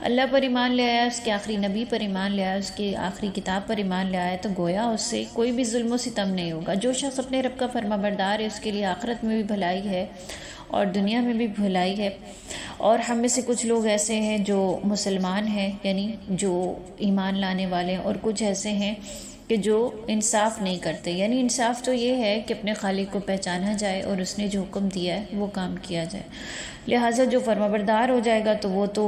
اللہ پر ایمان لے آیا، اس کے آخری نبی پر ایمان لے آیا، اس کی آخری کتاب پر ایمان لے آیا، تو گویا اس سے کوئی بھی ظلم و ستم نہیں ہوگا. جو شخص اپنے رب کا فرما بردار ہے اس کے لیے آخرت میں بھی بھلائی ہے اور دنیا میں بھی بھلائی ہے. اور ہم میں سے کچھ لوگ ایسے ہیں جو مسلمان ہیں، یعنی جو ایمان لانے والے ہیں، اور کچھ ایسے ہیں کہ جو انصاف نہیں کرتے. یعنی انصاف تو یہ ہے کہ اپنے خالق کو پہچانا جائے اور اس نے جو حکم دیا ہے وہ کام کیا جائے. لہٰذا جو فرما بردار ہو جائے گا تو وہ تو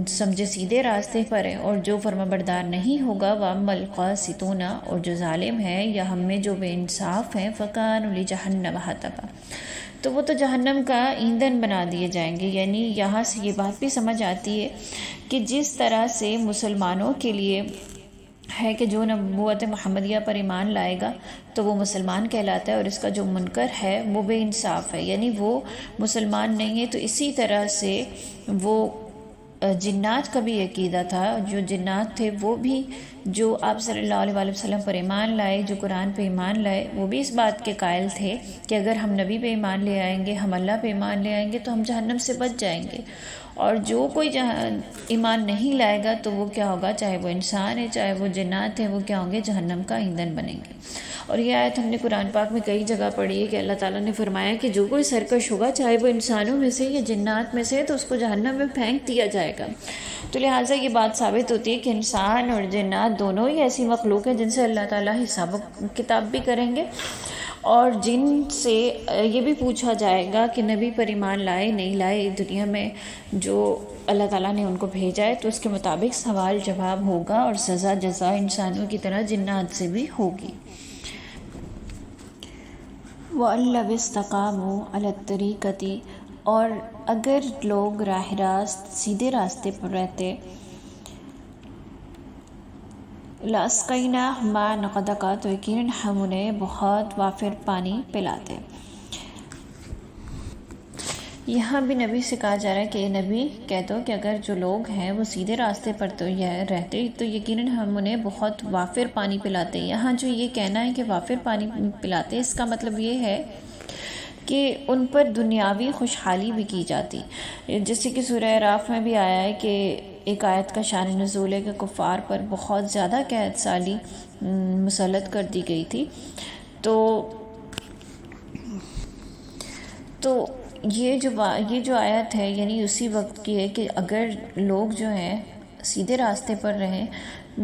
سمجھے سیدھے راستے پر ہے، اور جو فرما بردار نہیں ہوگا وَأَمَّا الْقَاسِطُونَ، اور جو ظالم ہے یا ہم میں جو بے انصاف ہیں فَكَانُوا لِجَهَنَّمَ حَطَبًا، تو وہ تو جہنم کا ایندھن بنا دیے جائیں گے. یعنی یہاں سے یہ بات بھی سمجھ آتی ہے کہ جس طرح سے مسلمانوں کے لیے ہے کہ جو نبوت محمدیہ پر ایمان لائے گا تو وہ مسلمان کہلاتا ہے، اور اس کا جو منکر ہے وہ بے انصاف ہے، یعنی وہ مسلمان نہیں ہے. تو اسی طرح سے وہ جنات کا بھی عقیدہ تھا. جو جنات تھے وہ بھی جو آپ صلی اللہ علیہ وآلہ وسلم پر ایمان لائے، جو قرآن پہ ایمان لائے، وہ بھی اس بات کے قائل تھے کہ اگر ہم نبی پہ ایمان لے آئیں گے، ہم اللہ پہ ایمان لے آئیں گے تو ہم جہنم سے بچ جائیں گے. اور جو کوئی ایمان نہیں لائے گا تو وہ کیا ہوگا، چاہے وہ انسان ہے چاہے وہ جنات ہیں، وہ کیا ہوں گے، جہنم کا ایندھن بنیں گے. اور یہ آیت ہم نے قرآن پاک میں کئی جگہ پڑھی ہے کہ اللہ تعالیٰ نے فرمایا کہ جو کوئی سرکش ہوگا، چاہے وہ انسانوں میں سے یا جنات میں سے، تو اس کو جہنم میں پھینک دیا جائے گا. تو لہٰذا یہ بات ثابت ہوتی ہے کہ انسان اور جنات دونوں ہی ایسی مخلوق ہیں جن سے اللہ تعالیٰ حساب و کتاب بھی کریں گے، اور جن سے یہ بھی پوچھا جائے گا کہ نبی پر ایمان لائے نہیں لائے. دنیا میں جو اللہ تعالیٰ نے ان کو بھیجا ہے تو اس کے مطابق سوال جواب ہوگا، اور سزا جزا انسانوں کی طرح جنات سے بھی ہوگی. وَأَن لَّوِ اسْتَقَامُوا عَلَى الطَّرِيقَةِ، اور اگر لوگ راہ راست سیدھے راستے پر رہتے، لَأَسْقَيْنَاهُم مَّاءً غَدَقًا، تو یقیناً ہم انہیں بہت وافر پانی پلاتے. یہاں بھی نبی سے کہا جا رہا ہے کہ اے نبی کہہ دو کہ اگر جو لوگ ہیں وہ سیدھے راستے پر تو رہتے تو یقیناً ہم انہیں بہت وافر پانی پلاتے. یہاں جو یہ کہنا ہے کہ وافر پانی پلاتے، اس کا مطلب یہ ہے کہ ان پر دنیاوی خوشحالی بھی کی جاتی. جیسے کہ سورہ اعراف میں بھی آیا ہے کہ ایک آیت کا شان نزول ہے کہ کفار پر بہت زیادہ قحط سالی مسلط کر دی گئی تھی. تو یہ جو آیت ہے یعنی اسی وقت کی ہے کہ اگر لوگ جو ہیں سیدھے راستے پر رہیں،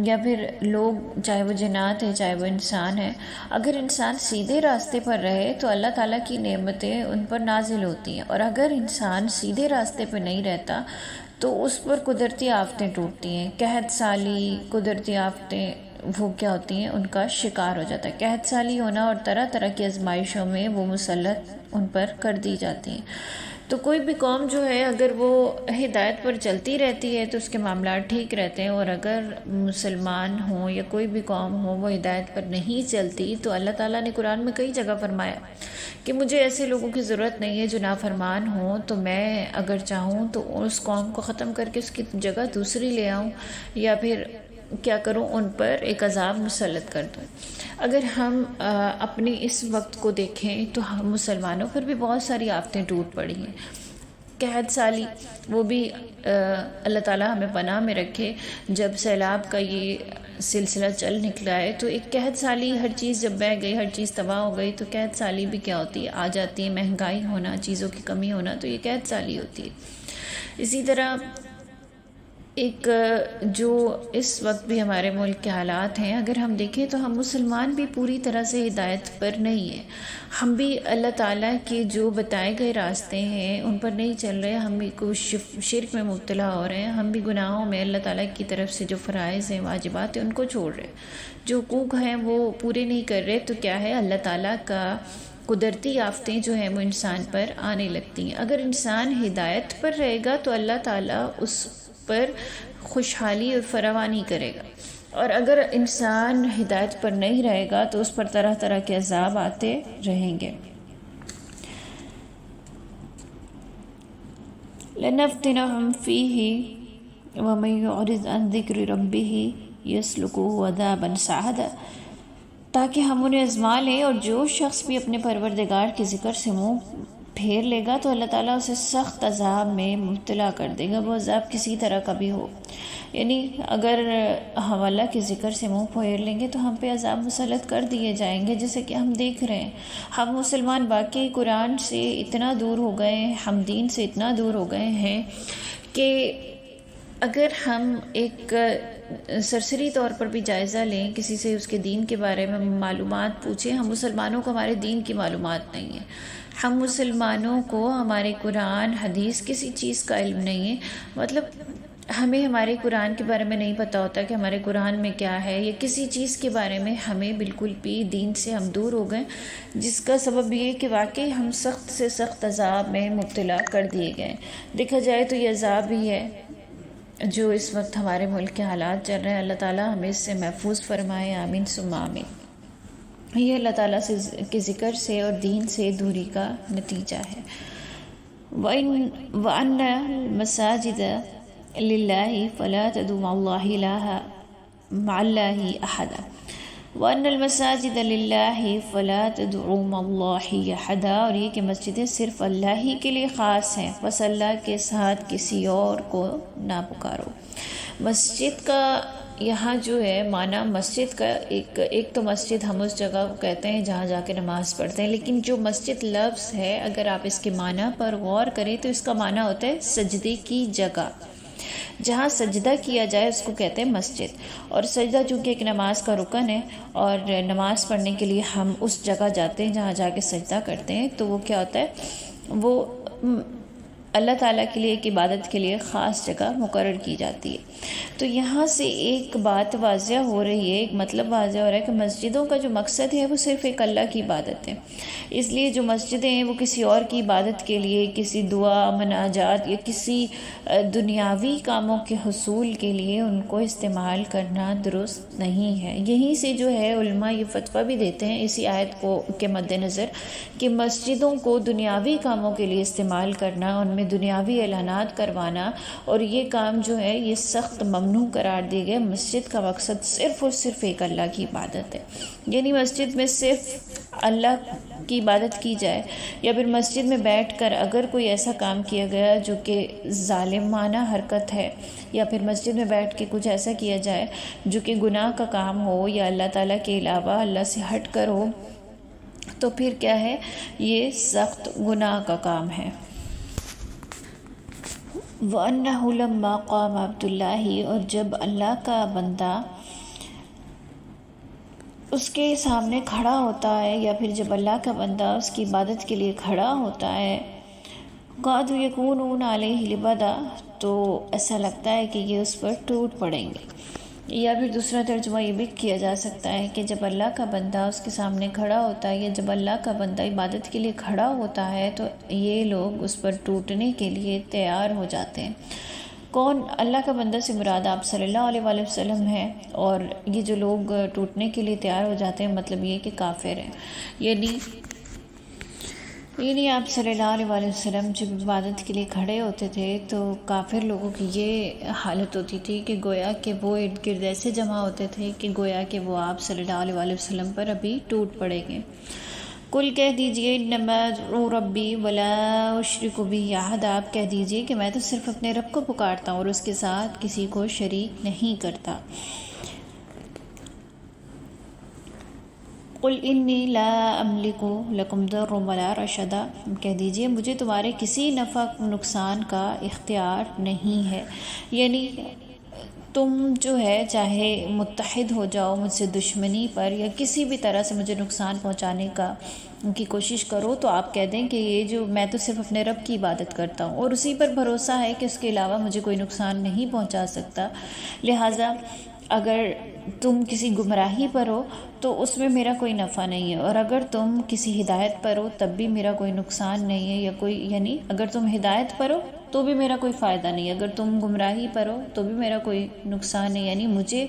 یا پھر لوگ چاہے وہ جنات ہیں چاہے وہ انسان ہیں، اگر انسان سیدھے راستے پر رہے تو اللہ تعالیٰ کی نعمتیں ان پر نازل ہوتی ہیں. اور اگر انسان سیدھے راستے پہ نہیں رہتا تو اس پر قدرتی آفتیں ٹوٹتی ہیں. قحط سالی، قدرتی آفتیں وہ کیا ہوتی ہیں، ان کا شکار ہو جاتا ہے. قحط سالی ہونا اور طرح طرح کی آزمائشوں میں وہ مسلط ان پر کر دی جاتی ہیں. تو کوئی بھی قوم جو ہے اگر وہ ہدایت پر چلتی رہتی ہے تو اس کے معاملات ٹھیک رہتے ہیں، اور اگر مسلمان ہوں یا کوئی بھی قوم ہو وہ ہدایت پر نہیں چلتی تو اللہ تعالیٰ نے قرآن میں کئی جگہ فرمایا کہ مجھے ایسے لوگوں کی ضرورت نہیں ہے جو نافرمان ہوں، تو میں اگر چاہوں تو اس قوم کو ختم کر کے اس کی جگہ دوسری لے آؤں، یا پھر کیا کروں، ان پر ایک عذاب مسلط کر دوں. اگر ہم اپنے اس وقت کو دیکھیں تو ہم مسلمانوں پر بھی بہت ساری آفتیں ٹوٹ پڑی ہیں. قحط سالی وہ بھی اللہ تعالیٰ ہمیں پناہ میں رکھے. جب سیلاب کا یہ سلسلہ چل نکلا ہے تو ایک قحط سالی، ہر چیز جب بہہ گئی، ہر چیز تباہ ہو گئی، تو قحط سالی بھی کیا ہوتی ہے، آ جاتی ہے. مہنگائی ہونا، چیزوں کی کمی ہونا، تو یہ قحط سالی ہوتی ہے. اسی طرح ایک جو اس وقت بھی ہمارے ملک کے حالات ہیں، اگر ہم دیکھیں تو ہم مسلمان بھی پوری طرح سے ہدایت پر نہیں ہیں. ہم بھی اللہ تعالیٰ کے جو بتائے گئے راستے ہیں ان پر نہیں چل رہے. ہم بھی کچھ شرک میں مبتلا ہو رہے ہیں. ہم بھی گناہوں میں اللہ تعالیٰ کی طرف سے جو فرائض ہیں، واجبات ہیں، ان کو چھوڑ رہے ہیں. جو حقوق ہیں وہ پورے نہیں کر رہے. تو کیا ہے، اللہ تعالیٰ کا قدرتی آفتیں جو ہیں وہ انسان پر آنے لگتی ہیں. اگر انسان ہدایت پر رہے گا تو اللہ تعالیٰ اس پر خوشحالی اور فراوانی کرے گا، اور اگر انسان ہدایت پر نہیں رہے گا تو اس پر طرح طرح کے عذاب آتے رہیں گے۔ لَنَفْتِنَهُمْ فِيهِ وَمَنْ يُعْرِضْ عَنْ ذِكْرِ رَبِّهِ يَسْلُكُهُ عَذَابًا صَعَدًا، تاکہ ہم انہیں آزما لیں، اور جو شخص بھی اپنے پروردگار کے ذکر سے منہ پھیر لے گا تو اللہ تعالیٰ اسے سخت عذاب میں مبتلا کر دے گا، وہ عذاب کسی طرح کا بھی ہو۔ یعنی اگر ہم اللہ کے ذکر سے منہ پھیر لیں گے تو ہم پہ عذاب مسلط کر دیے جائیں گے، جیسے کہ ہم دیکھ رہے ہیں۔ ہم مسلمان واقعی قرآن سے اتنا دور ہو گئے ہیں، ہم دین سے اتنا دور ہو گئے ہیں کہ اگر ہم ایک سرسری طور پر بھی جائزہ لیں، کسی سے اس کے دین کے بارے میں معلومات پوچھیں، ہم مسلمانوں کو ہمارے دین کی معلومات نہیں ہے، ہم مسلمانوں کو ہمارے قرآن حدیث کسی چیز کا علم نہیں ہے، مطلب ہمیں ہمارے قرآن کے بارے میں نہیں پتہ ہوتا کہ ہمارے قرآن میں کیا ہے، یا کسی چیز کے بارے میں ہمیں بالکل بھی دین سے ہم دور ہو گئے، جس کا سبب یہ ہے کہ واقعی ہم سخت سے سخت عذاب میں مبتلا کر دیے گئے۔ دیکھا جائے تو یہ عذاب ہی ہے جو اس وقت ہمارے ملک کے حالات چل رہے ہیں۔ اللہ تعالیٰ ہمیں اس سے محفوظ فرمائے، آمین ثم آمین۔ یہ اللہ تعالیٰ کے ذکر سے اور دین سے دوری کا نتیجہ ہے۔ وَأَنَّ الْمَسَاجِدَ لِلَّهِ فَلَا تَدْعُوا مَعَ اللَّهِ أَحَدًا وَأَنَّ الْمَسَاجِدَ لِلَّهِ فَلَا تَدْعُوا مَعَ اللَّهِ أَحَدًا، اور یہ کہ مسجدیں صرف اللہ ہی کے لیے خاص ہیں، بس اللہ کے ساتھ کسی اور کو نہ پکارو۔ مسجد کا یہاں جو ہے معنی مسجد کا ایک تو مسجد ہم اس جگہ کو کہتے ہیں جہاں جا کے نماز پڑھتے ہیں، لیکن جو مسجد لفظ ہے اگر آپ اس کے معنی پر غور کریں تو اس کا معنی ہوتا ہے سجدے کی جگہ، جہاں سجدہ کیا جائے اس کو کہتے ہیں مسجد۔ اور سجدہ چونکہ ایک نماز کا رکن ہے، اور نماز پڑھنے کے لیے ہم اس جگہ جاتے ہیں جہاں جا کے سجدہ کرتے ہیں، تو وہ کیا ہوتا ہے، وہ اللہ تعالیٰ کے لیے ایک عبادت کے لیے خاص جگہ مقرر کی جاتی ہے۔ تو یہاں سے ایک بات واضح ہو رہی ہے، ایک مطلب واضح ہو رہا ہے کہ مسجدوں کا جو مقصد ہے وہ صرف ایک اللہ کی عبادت ہے، اس لیے جو مسجدیں ہیں وہ کسی اور کی عبادت کے لیے، کسی دعا مناجات یا کسی دنیاوی کاموں کے حصول کے لیے ان کو استعمال کرنا درست نہیں ہے۔ یہیں سے جو ہے علماء یہ فتویٰ بھی دیتے ہیں اسی آیت کو کے مد نظر کہ مسجدوں کو دنیاوی کاموں کے لیے استعمال کرنا، ان میں دنیاوی اعلانات کروانا، اور یہ کام جو ہے یہ سخت ممنوع قرار دیے گئے۔ مسجد کا مقصد صرف اور صرف ایک اللہ کی عبادت ہے، یعنی مسجد میں صرف اللہ کی عبادت کی جائے، یا پھر مسجد میں بیٹھ کر اگر کوئی ایسا کام کیا گیا جو کہ ظالمانہ حرکت ہے، یا پھر مسجد میں بیٹھ کے کچھ ایسا کیا جائے جو کہ گناہ کا کام ہو یا اللہ تعالیٰ کے علاوہ اللہ سے ہٹ کر ہو، تو پھر کیا ہے، یہ سخت گناہ کا کام ہے۔ وَأَنَّهُ لَمَّا قَامَ عَبْدُ اللَّهِ، اور جب اللہ کا بندہ اس کے سامنے کھڑا ہوتا ہے، یا پھر جب اللہ کا بندہ اس کی عبادت کے لیے کھڑا ہوتا ہے، قَادُوا يَكُونُونَ عَلَيْهِ لِبَدًا، تو ایسا لگتا ہے کہ یہ اس پر ٹوٹ پڑیں گے۔ یا پھر دوسرا ترجمہ یہ بھی کیا جا سکتا ہے کہ جب اللہ کا بندہ اس کے سامنے کھڑا ہوتا ہے، یا جب اللہ کا بندہ عبادت کے لیے کھڑا ہوتا ہے، تو یہ لوگ اس پر ٹوٹنے کے لیے تیار ہو جاتے ہیں۔ کون؟ اللہ کا بندہ سے مراد آپ صلی اللہ علیہ وآلہ وسلم ہے، اور یہ جو لوگ ٹوٹنے کے لیے تیار ہو جاتے ہیں مطلب یہ کہ کافر ہیں، یعنی آپ صلی اللہ علیہ وآلہ وسلم جب عبادت کے لیے کھڑے ہوتے تھے تو کافر لوگوں کی یہ حالت ہوتی تھی کہ گویا کہ وہ ارد گرد ایسے جمع ہوتے تھے کہ گویا کہ وہ آپ صلی اللہ علیہ وآلہ وسلم پر ابھی ٹوٹ پڑیں گے۔ قل کہہ دیجئے انما ادعو ربی ولا اشرک بہ احدا، آپ کہہ دیجئے کہ میں تو صرف اپنے رب کو پکارتا ہوں اور اس کے ساتھ کسی کو شریک نہیں کرتا۔ قل انی لا املک لکم ضرا ولا رشدا، کہہ دیجئے مجھے تمہارے کسی نفع نقصان کا اختیار نہیں ہے، یعنی تم جو ہے چاہے متحد ہو جاؤ مجھ سے دشمنی پر، یا کسی بھی طرح سے مجھے نقصان پہنچانے کی کوشش کرو، تو آپ کہہ دیں کہ یہ جو میں تو صرف اپنے رب کی عبادت کرتا ہوں اور اسی پر بھروسہ ہے کہ اس کے علاوہ مجھے کوئی نقصان نہیں پہنچا سکتا، لہٰذا اگر تم کسی گمراہی پر ہو تو اس میں میرا کوئی نفع نہیں ہے، اور اگر تم کسی ہدایت پر ہو تب بھی میرا کوئی نقصان نہیں ہے، یا کوئی یعنی اگر تم ہدایت پر ہو تو بھی میرا کوئی فائدہ نہیں، اگر تم گمراہی پر ہو تو بھی میرا کوئی نقصان نہیں، یعنی مجھے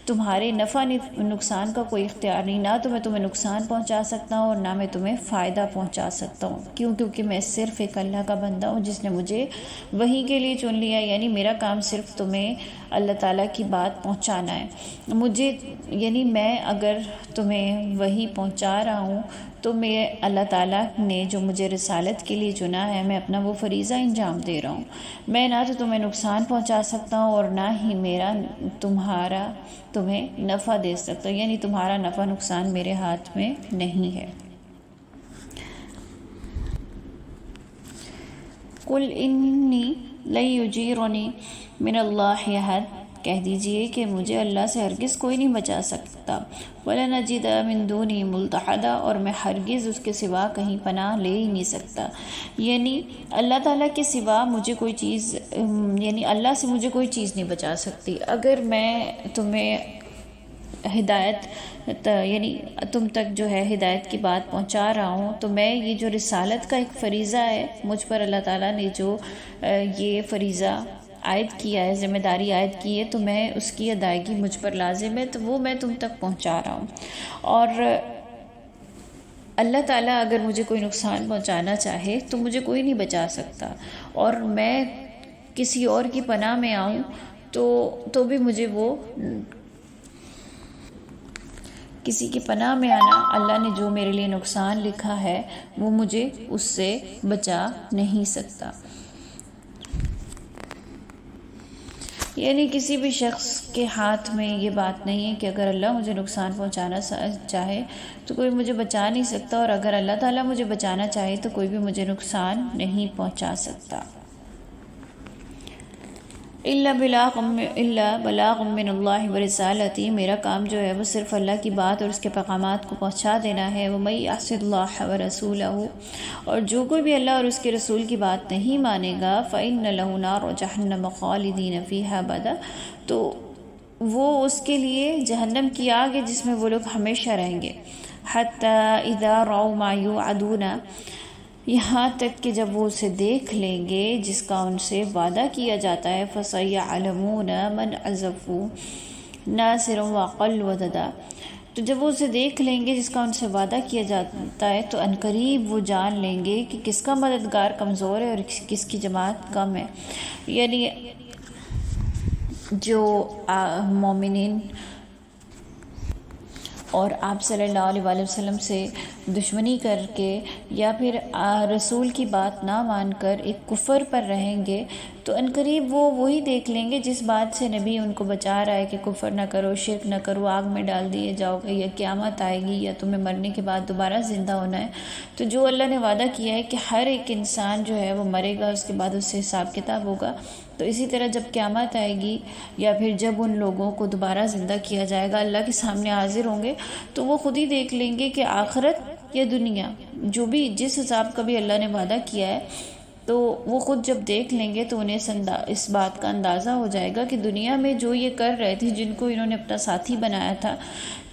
تمہارے نفع نقصان کا کوئی اختیار نہیں، نہ تو میں تمہیں نقصان پہنچا سکتا ہوں اور نہ میں تمہیں فائدہ پہنچا سکتا ہوں، کیونکہ میں صرف ایک اللہ کا بندہ ہوں جس نے مجھے وحی کے لیے چن لیا، یعنی میرا کام صرف تمہیں اللہ تعالیٰ کی بات پہنچانا ہے۔ یعنی میں اگر تمہیں وحی پہنچا رہا ہوں تو میں اللہ تعالیٰ نے جو مجھے رسالت کے لیے چنا ہے، میں اپنا وہ فریضہ انجام دے رہا ہوں، میں نہ تو تمہیں نقصان پہنچا سکتا ہوں اور نہ ہی تمہیں نفع دے سکتا ہوں، یعنی تمہارا نفع نقصان میرے ہاتھ میں نہیں ہے۔ قل انی لن یجیرنی من اللہ احد، کہہ دیجئے کہ مجھے اللہ سے ہرگز کوئی نہیں بچا سکتا، وَلَنْ أَجِدَ مِن دُونِهِ مُلْتَحَدًا، اور میں ہرگز اس کے سوا کہیں پناہ لے ہی نہیں سکتا، یعنی اللہ تعالیٰ کے سوا مجھے کوئی چیز، یعنی اللہ سے مجھے کوئی چیز نہیں بچا سکتی۔ اگر میں تمہیں یعنی تم تک جو ہے ہدایت کی بات پہنچا رہا ہوں تو میں یہ جو رسالت کا ایک فریضہ ہے مجھ پر اللہ تعالیٰ نے جو یہ فریضہ عائد کیا ہے، ذمہ داری عائد کی ہے، تو میں اس کی ادائیگی مجھ پر لازم ہے، تو وہ میں تم تک پہنچا رہا ہوں۔ اور اللہ تعالیٰ اگر مجھے کوئی نقصان پہنچانا چاہے تو مجھے کوئی نہیں بچا سکتا، اور میں کسی اور کی پناہ میں آؤں تو بھی مجھے وہ کسی کی پناہ میں آنا، اللہ نے جو میرے لیے نقصان لکھا ہے وہ مجھے اس سے بچا نہیں سکتا۔ یعنی کسی بھی شخص کے ہاتھ میں یہ بات نہیں ہے کہ اگر اللہ مجھے نقصان پہنچانا چاہے تو کوئی مجھے بچا نہیں سکتا، اور اگر اللہ تعالیٰ مجھے بچانا چاہے تو کوئی بھی مجھے نقصان نہیں پہنچا سکتا۔ اللہ بلاغ من اللہ ورسالتی، میرا کام جو ہے وہ صرف اللہ کی بات اور اس کے پیغامات کو پہنچا دینا ہے۔ وَمَن يَعْصِ اللَّهَ وَرَسُولَهُ، اور جو کوئی بھی اللہ اور اس کے رسول کی بات نہیں مانے گا، فَإِنَّ لَهُ نَارَ جَهَنَّمَ خَالِدِينَ فِيهَا أَبَدًا، تو وہ اس کے لیے جہنم کی آگ ہے جس میں وہ لوگ ہمیشہ رہیں گے۔ حَتَّى إِذَا رَأَوْا مَا يُوعَدُونَ، یہاں تک کہ جب وہ اسے دیکھ لیں گے جس کا ان سے وعدہ کیا جاتا ہے، فَسَيَعْلَمُونَ مَنْ أَضَعُّ نَاصِرًا وَأَقَلُّ عَدَدًا، تو جب وہ اسے دیکھ لیں گے جس کا ان سے وعدہ کیا جاتا ہے تو عنقریب وہ جان لیں گے کہ کس کا مددگار کمزور ہے اور کس کی جماعت کم ہے۔ یعنی جو مومنین اور آپ صلی اللہ علیہ وآلہ وسلم سے دشمنی کر کے یا پھر رسول کی بات نہ مان کر ایک کفر پر رہیں گے تو عنقریب وہ وہی دیکھ لیں گے جس بات سے نبی ان کو بچا رہا ہے کہ کفر نہ کرو، شرک نہ کرو، آگ میں ڈال دیے جاؤ گے، یا قیامت آئے گی، یا تمہیں مرنے کے بعد دوبارہ زندہ ہونا ہے۔ تو جو اللہ نے وعدہ کیا ہے کہ ہر ایک انسان جو ہے وہ مرے گا، اس کے بعد اس سے حساب کتاب ہوگا، تو اسی طرح جب قیامت آئے گی یا پھر جب ان لوگوں کو دوبارہ زندہ کیا جائے گا، اللہ کے سامنے حاضر ہوں گے، تو وہ خود ہی دیکھ لیں گے کہ آخرت یا دنیا، جو بھی جس حساب کا بھی اللہ نے وعدہ کیا ہے، تو وہ خود جب دیکھ لیں گے تو انہیں اس بات کا اندازہ ہو جائے گا کہ دنیا میں جو یہ کر رہے تھے، جن کو انہوں نے اپنا ساتھی بنایا تھا،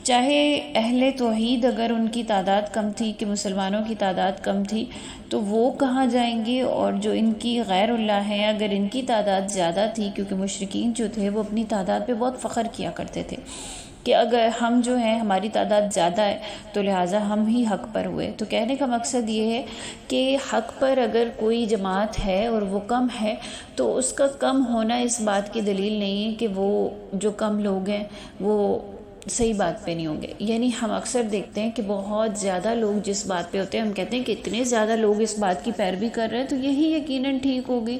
چاہے اہل توحید اگر ان کی تعداد کم تھی کہ مسلمانوں کی تعداد کم تھی تو وہ کہاں جائیں گے، اور جو ان کی غیر اللہ ہیں اگر ان کی تعداد زیادہ تھی، کیونکہ مشرکین جو تھے وہ اپنی تعداد پہ بہت فخر کیا کرتے تھے کہ اگر ہم جو ہیں ہماری تعداد زیادہ ہے تو لہٰذا ہم ہی حق پر ہوئے۔ تو کہنے کا مقصد یہ ہے کہ حق پر اگر کوئی جماعت ہے اور وہ کم ہے تو اس کا کم ہونا اس بات کی دلیل نہیں ہے کہ وہ جو کم لوگ ہیں وہ صحیح بات پہ نہیں ہوں گے۔ یعنی ہم اکثر دیکھتے ہیں کہ بہت زیادہ لوگ جس بات پہ ہوتے ہیں، ہم کہتے ہیں کہ اتنے زیادہ لوگ اس بات کی پیروی کر رہے ہیں تو یہی یقیناً ٹھیک ہوگی۔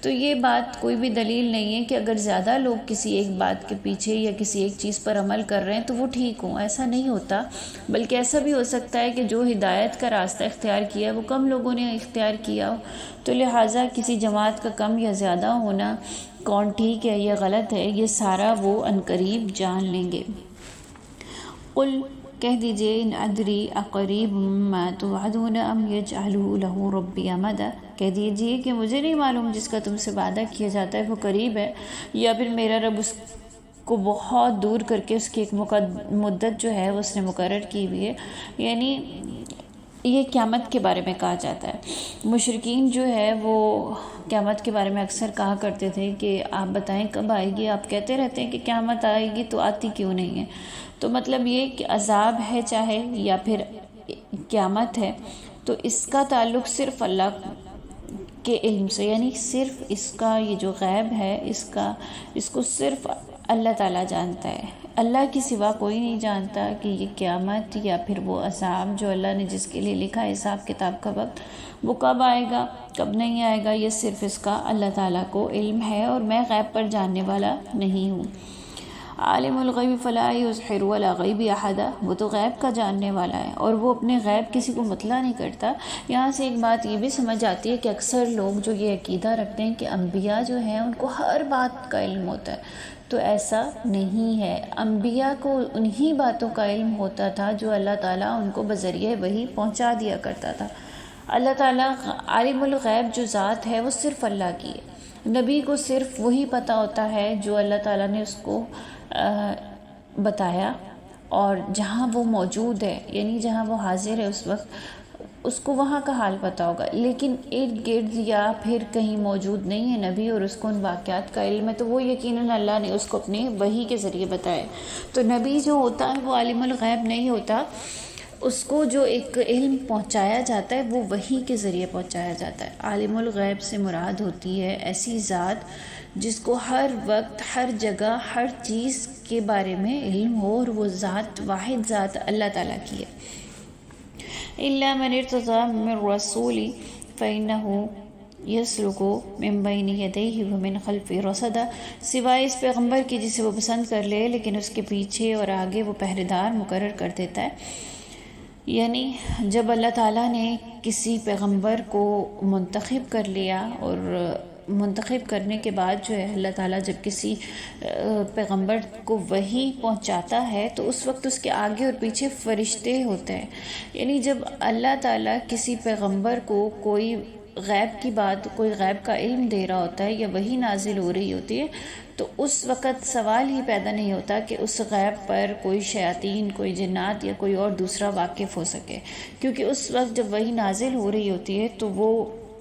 تو یہ بات کوئی بھی دلیل نہیں ہے کہ اگر زیادہ لوگ کسی ایک بات کے پیچھے یا کسی ایک چیز پر عمل کر رہے ہیں تو وہ ٹھیک ہوں، ایسا نہیں ہوتا، بلکہ ایسا بھی ہو سکتا ہے کہ جو ہدایت کا راستہ اختیار کیا ہے وہ کم لوگوں نے اختیار کیا ہو، تو لہٰذا کسی جماعت کا کم یا زیادہ ہونا، کون ٹھیک ہے یا غلط ہے، یہ سارا وہ عنقریب جان لیں گے۔ قل، کہہ دیجئے، ان ادری اقریب ما توعدون ام یجعل له ربی امدا، کہہ دیجئے کہ مجھے نہیں معلوم جس کا تم سے وعدہ کیا جاتا ہے وہ قریب ہے یا پھر میرا رب اس کو بہت دور کر کے اس کی ایک مدت جو ہے اس نے مقرر کی ہوئی ہے۔ یعنی یہ قیامت کے بارے میں کہا جاتا ہے۔ مشرکین جو ہے وہ قیامت کے بارے میں اکثر کہا کرتے تھے کہ آپ بتائیں کب آئے گی، آپ کہتے رہتے ہیں کہ قیامت آئے گی تو آتی کیوں نہیں ہے؟ تو مطلب یہ کہ عذاب ہے چاہے یا پھر قیامت ہے، تو اس کا تعلق صرف اللہ کے علم سے، یعنی صرف اس کا یہ جو غیب ہے اس کو صرف اللہ تعالیٰ جانتا ہے۔ اللہ کے سوا کوئی نہیں جانتا کہ یہ قیامت یا پھر وہ عذاب جو اللہ نے جس کے لیے لکھا ہے حساب کتاب کا وقت، وہ کب آئے گا کب نہیں آئے گا، یہ صرف اس کا اللہ تعالیٰ کو علم ہے، اور میں غیب پر جاننے والا نہیں ہوں۔ عالم الغیب فلا یظہر علی غیبہ احدا، وہ تو غیب کا جاننے والا ہے اور وہ اپنے غیب کسی کو مطلع نہیں کرتا۔ یہاں سے ایک بات یہ بھی سمجھ آتی ہے کہ اکثر لوگ جو یہ عقیدہ رکھتے ہیں کہ انبیاء جو ہیں ان کو ہر بات کا علم ہوتا ہے، تو ایسا نہیں ہے۔ انبیاء کو انہی باتوں کا علم ہوتا تھا جو اللہ تعالیٰ ان کو بذریعہ وحی پہنچا دیا کرتا تھا۔ اللہ تعالیٰ عالم الغیب جو ذات ہے وہ صرف اللہ کی ہے۔ نبی کو صرف وہی پتہ ہوتا ہے جو اللہ تعالیٰ نے اس کو بتایا، اور جہاں وہ موجود ہے یعنی جہاں وہ حاضر ہے اس وقت اس کو وہاں کا حال پتہ ہوگا، لیکن ارد گرد یا پھر کہیں موجود نہیں ہے نبی اور اس کو ان واقعات کا علم ہے، تو وہ یقیناً اللہ نے اس کو اپنے وحی کے ذریعے بتایا۔ تو نبی جو ہوتا ہے وہ عالم الغیب نہیں ہوتا، اس کو جو ایک علم پہنچایا جاتا ہے وہ وحی کے ذریعے پہنچایا جاتا ہے۔ عالم الغیب سے مراد ہوتی ہے ایسی ذات جس کو ہر وقت ہر جگہ ہر چیز کے بارے میں علم ہو، اور وہ ذات واحد ذات اللہ تعالیٰ کی ہے۔ إِلَّا مَنِ ارْتَضَىٰ مِن رَّسُولٍ فَإِنَّهُ يَسْلُكُ مِن بَيْنِ يَدَيْهِ وَمِن خَلْفِهِ رَصَدًا، سوائے اس پیغمبر کی جسے وہ پسند کر لے لیکن اس کے پیچھے اور آگے وہ پہرے دار مقرر کر دیتا ہے۔ یعنی جب اللہ تعالیٰ نے کسی پیغمبر کو منتخب کر لیا، اور منتخب کرنے کے بعد جو ہے اللہ تعالیٰ جب کسی پیغمبر کو وحی پہنچاتا ہے تو اس وقت اس کے آگے اور پیچھے فرشتے ہوتے ہیں۔ یعنی جب اللہ تعالیٰ کسی پیغمبر کو کوئی غیب کی بات، کوئی غیب کا علم دے رہا ہوتا ہے یا وحی نازل ہو رہی ہوتی ہے، تو اس وقت سوال ہی پیدا نہیں ہوتا کہ اس غیب پر کوئی شیاطین، کوئی جنات یا کوئی اور دوسرا واقف ہو سکے، کیونکہ اس وقت جب وحی نازل ہو رہی ہوتی ہے تو وہ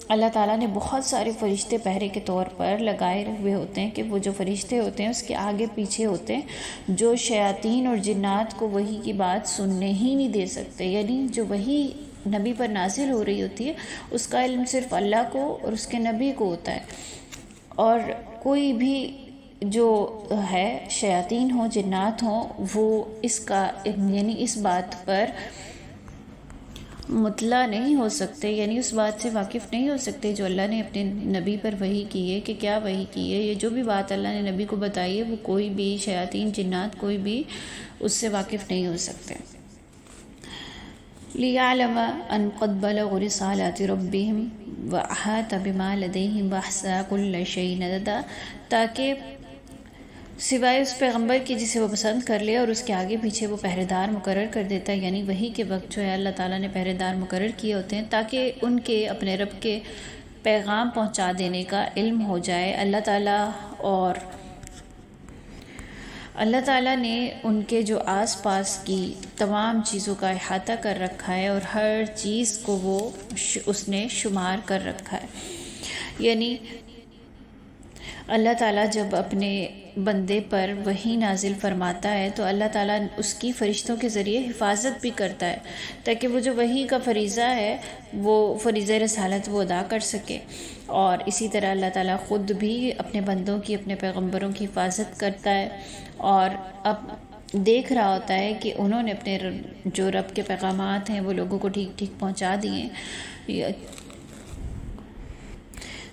اللہ تعالیٰ نے بہت سارے فرشتے پہرے کے طور پر لگائے ہوئے ہوتے ہیں کہ وہ جو فرشتے ہوتے ہیں اس کے آگے پیچھے ہوتے ہیں جو شیاطین اور جنات کو وحی کی بات سننے ہی نہیں دے سکتے۔ یعنی جو وحی نبی پر نازل ہو رہی ہوتی ہے اس کا علم صرف اللہ کو اور اس کے نبی کو ہوتا ہے، اور کوئی بھی جو ہے شیاطین ہوں جنات ہوں وہ اس کا یعنی اس بات پر مطلع نہیں ہو سکتے، یعنی اس بات سے واقف نہیں ہو سکتے جو اللہ نے اپنے نبی پر وحی کی ہے کہ کیا وحی کی ہے۔ یہ جو بھی بات اللہ نے نبی کو بتائی ہے وہ کوئی بھی شیاطین جنات کوئی بھی اس سے واقف نہیں ہو سکتے۔ لِيَعْلَمَ أَنْ قَدْ بَلَغُوا رِسَالَاتِ رَبِّهِمْ وَأَحَاطَ بِمَا لَدَيْهِمْ وَأَحْصَىٰ كُلَّ شَيْءٍ عَدَدًا، تاکہ سوائے اس پیغمبر کی جسے وہ پسند کر لے اور اس کے آگے پیچھے وہ پہرے دار مقرر کر دیتا ہے، یعنی وحی کے وقت جو ہے اللہ تعالیٰ نے پہرے دار مقرر کیے ہوتے ہیں تاکہ ان کے اپنے رب کے پیغام پہنچا دینے کا علم ہو جائے۔ اللہ تعالیٰ نے ان کے جو آس پاس کی تمام چیزوں کا احاطہ کر رکھا ہے اور ہر چیز کو وہ اس نے شمار کر رکھا ہے۔ یعنی اللہ تعالیٰ جب اپنے بندے پر وحی نازل فرماتا ہے تو اللہ تعالیٰ اس کی فرشتوں کے ذریعے حفاظت بھی کرتا ہے تاکہ وہ جو وحی کا فریضہ ہے وہ فریضہ رسالت وہ ادا کر سکے، اور اسی طرح اللہ تعالیٰ خود بھی اپنے بندوں کی، اپنے پیغمبروں کی حفاظت کرتا ہے، اور اب دیکھ رہا ہوتا ہے کہ انہوں نے اپنے جو رب کے پیغامات ہیں وہ لوگوں کو ٹھیک ٹھیک پہنچا دیے۔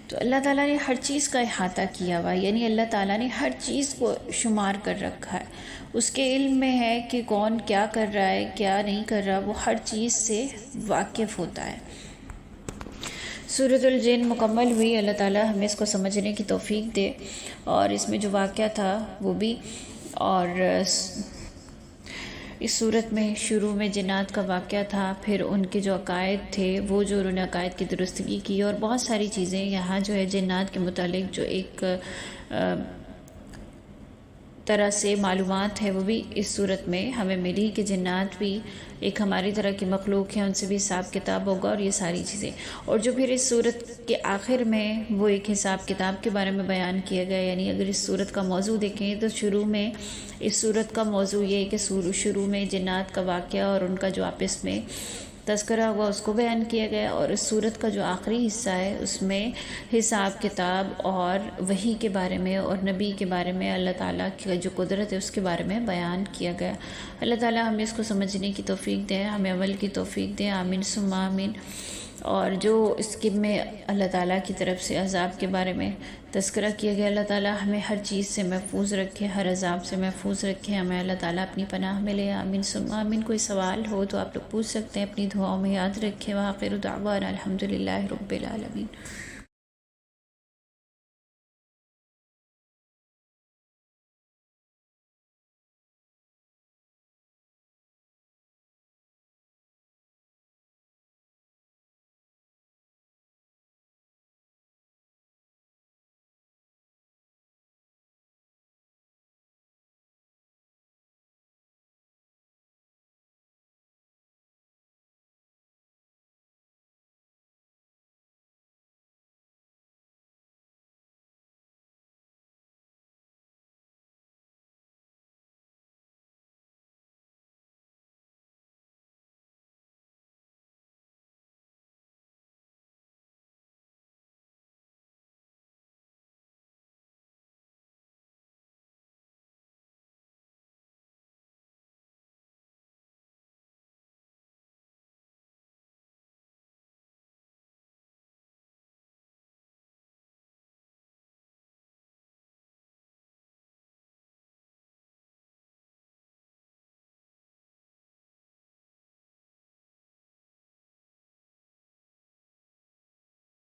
تو اللہ تعالیٰ نے ہر چیز کا احاطہ کیا ہوا ہے، یعنی اللہ تعالیٰ نے ہر چیز کو شمار کر رکھا ہے، اس کے علم میں ہے کہ کون کیا کر رہا ہے کیا نہیں کر رہا، وہ ہر چیز سے واقف ہوتا ہے۔ سورۃ الجن مکمل ہوئی، اللہ تعالیٰ ہمیں اس کو سمجھنے کی توفیق دے، اور اس میں جو واقعہ تھا وہ بھی، اور اس صورت میں شروع میں جنات کا واقعہ تھا، پھر ان کے جو عقائد تھے وہ جو انہوں نے عقائد کی درستگی کی، اور بہت ساری چیزیں یہاں جو ہے جنات کے متعلق جو ایک طرح سے معلومات ہے وہ بھی اس صورت میں ہمیں ملی کہ جنات بھی ایک ہماری طرح کی مخلوق ہیں، ان سے بھی حساب کتاب ہوگا اور یہ ساری چیزیں. اور جو پھر اس صورت کے آخر میں وہ ایک حساب کتاب کے بارے میں بیان کیا گیا. یعنی اگر اس صورت کا موضوع دیکھیں تو شروع میں اس صورت کا موضوع یہ ہے کہ شروع میں جنات کا واقعہ اور ان کا جو آپس میں تذکرہ ہوا اس کو بیان کیا گیا، اور اس صورت کا جو آخری حصہ ہے اس میں حساب کتاب اور وحی کے بارے میں اور نبی کے بارے میں اللہ تعالیٰ کی جو قدرت ہے اس کے بارے میں بیان کیا گیا. اللہ تعالیٰ ہمیں اس کو سمجھنے کی توفیق دے، ہمیں عمل کی توفیق دے، آمین ثم آمین. اور جو اس کے میں اللہ تعالیٰ کی طرف سے عذاب کے بارے میں تذکرہ کیا گیا، اللہ تعالیٰ ہمیں ہر چیز سے محفوظ رکھے، ہر عذاب سے محفوظ رکھے، ہمیں اللہ تعالیٰ اپنی پناہ میں لے، آمین ثم آمین. کوئی سوال ہو تو آپ لوگ پوچھ سکتے ہیں، اپنی دعاؤں میں یاد رکھیں. وآخر دعوانا الحمدللہ رب العالمین.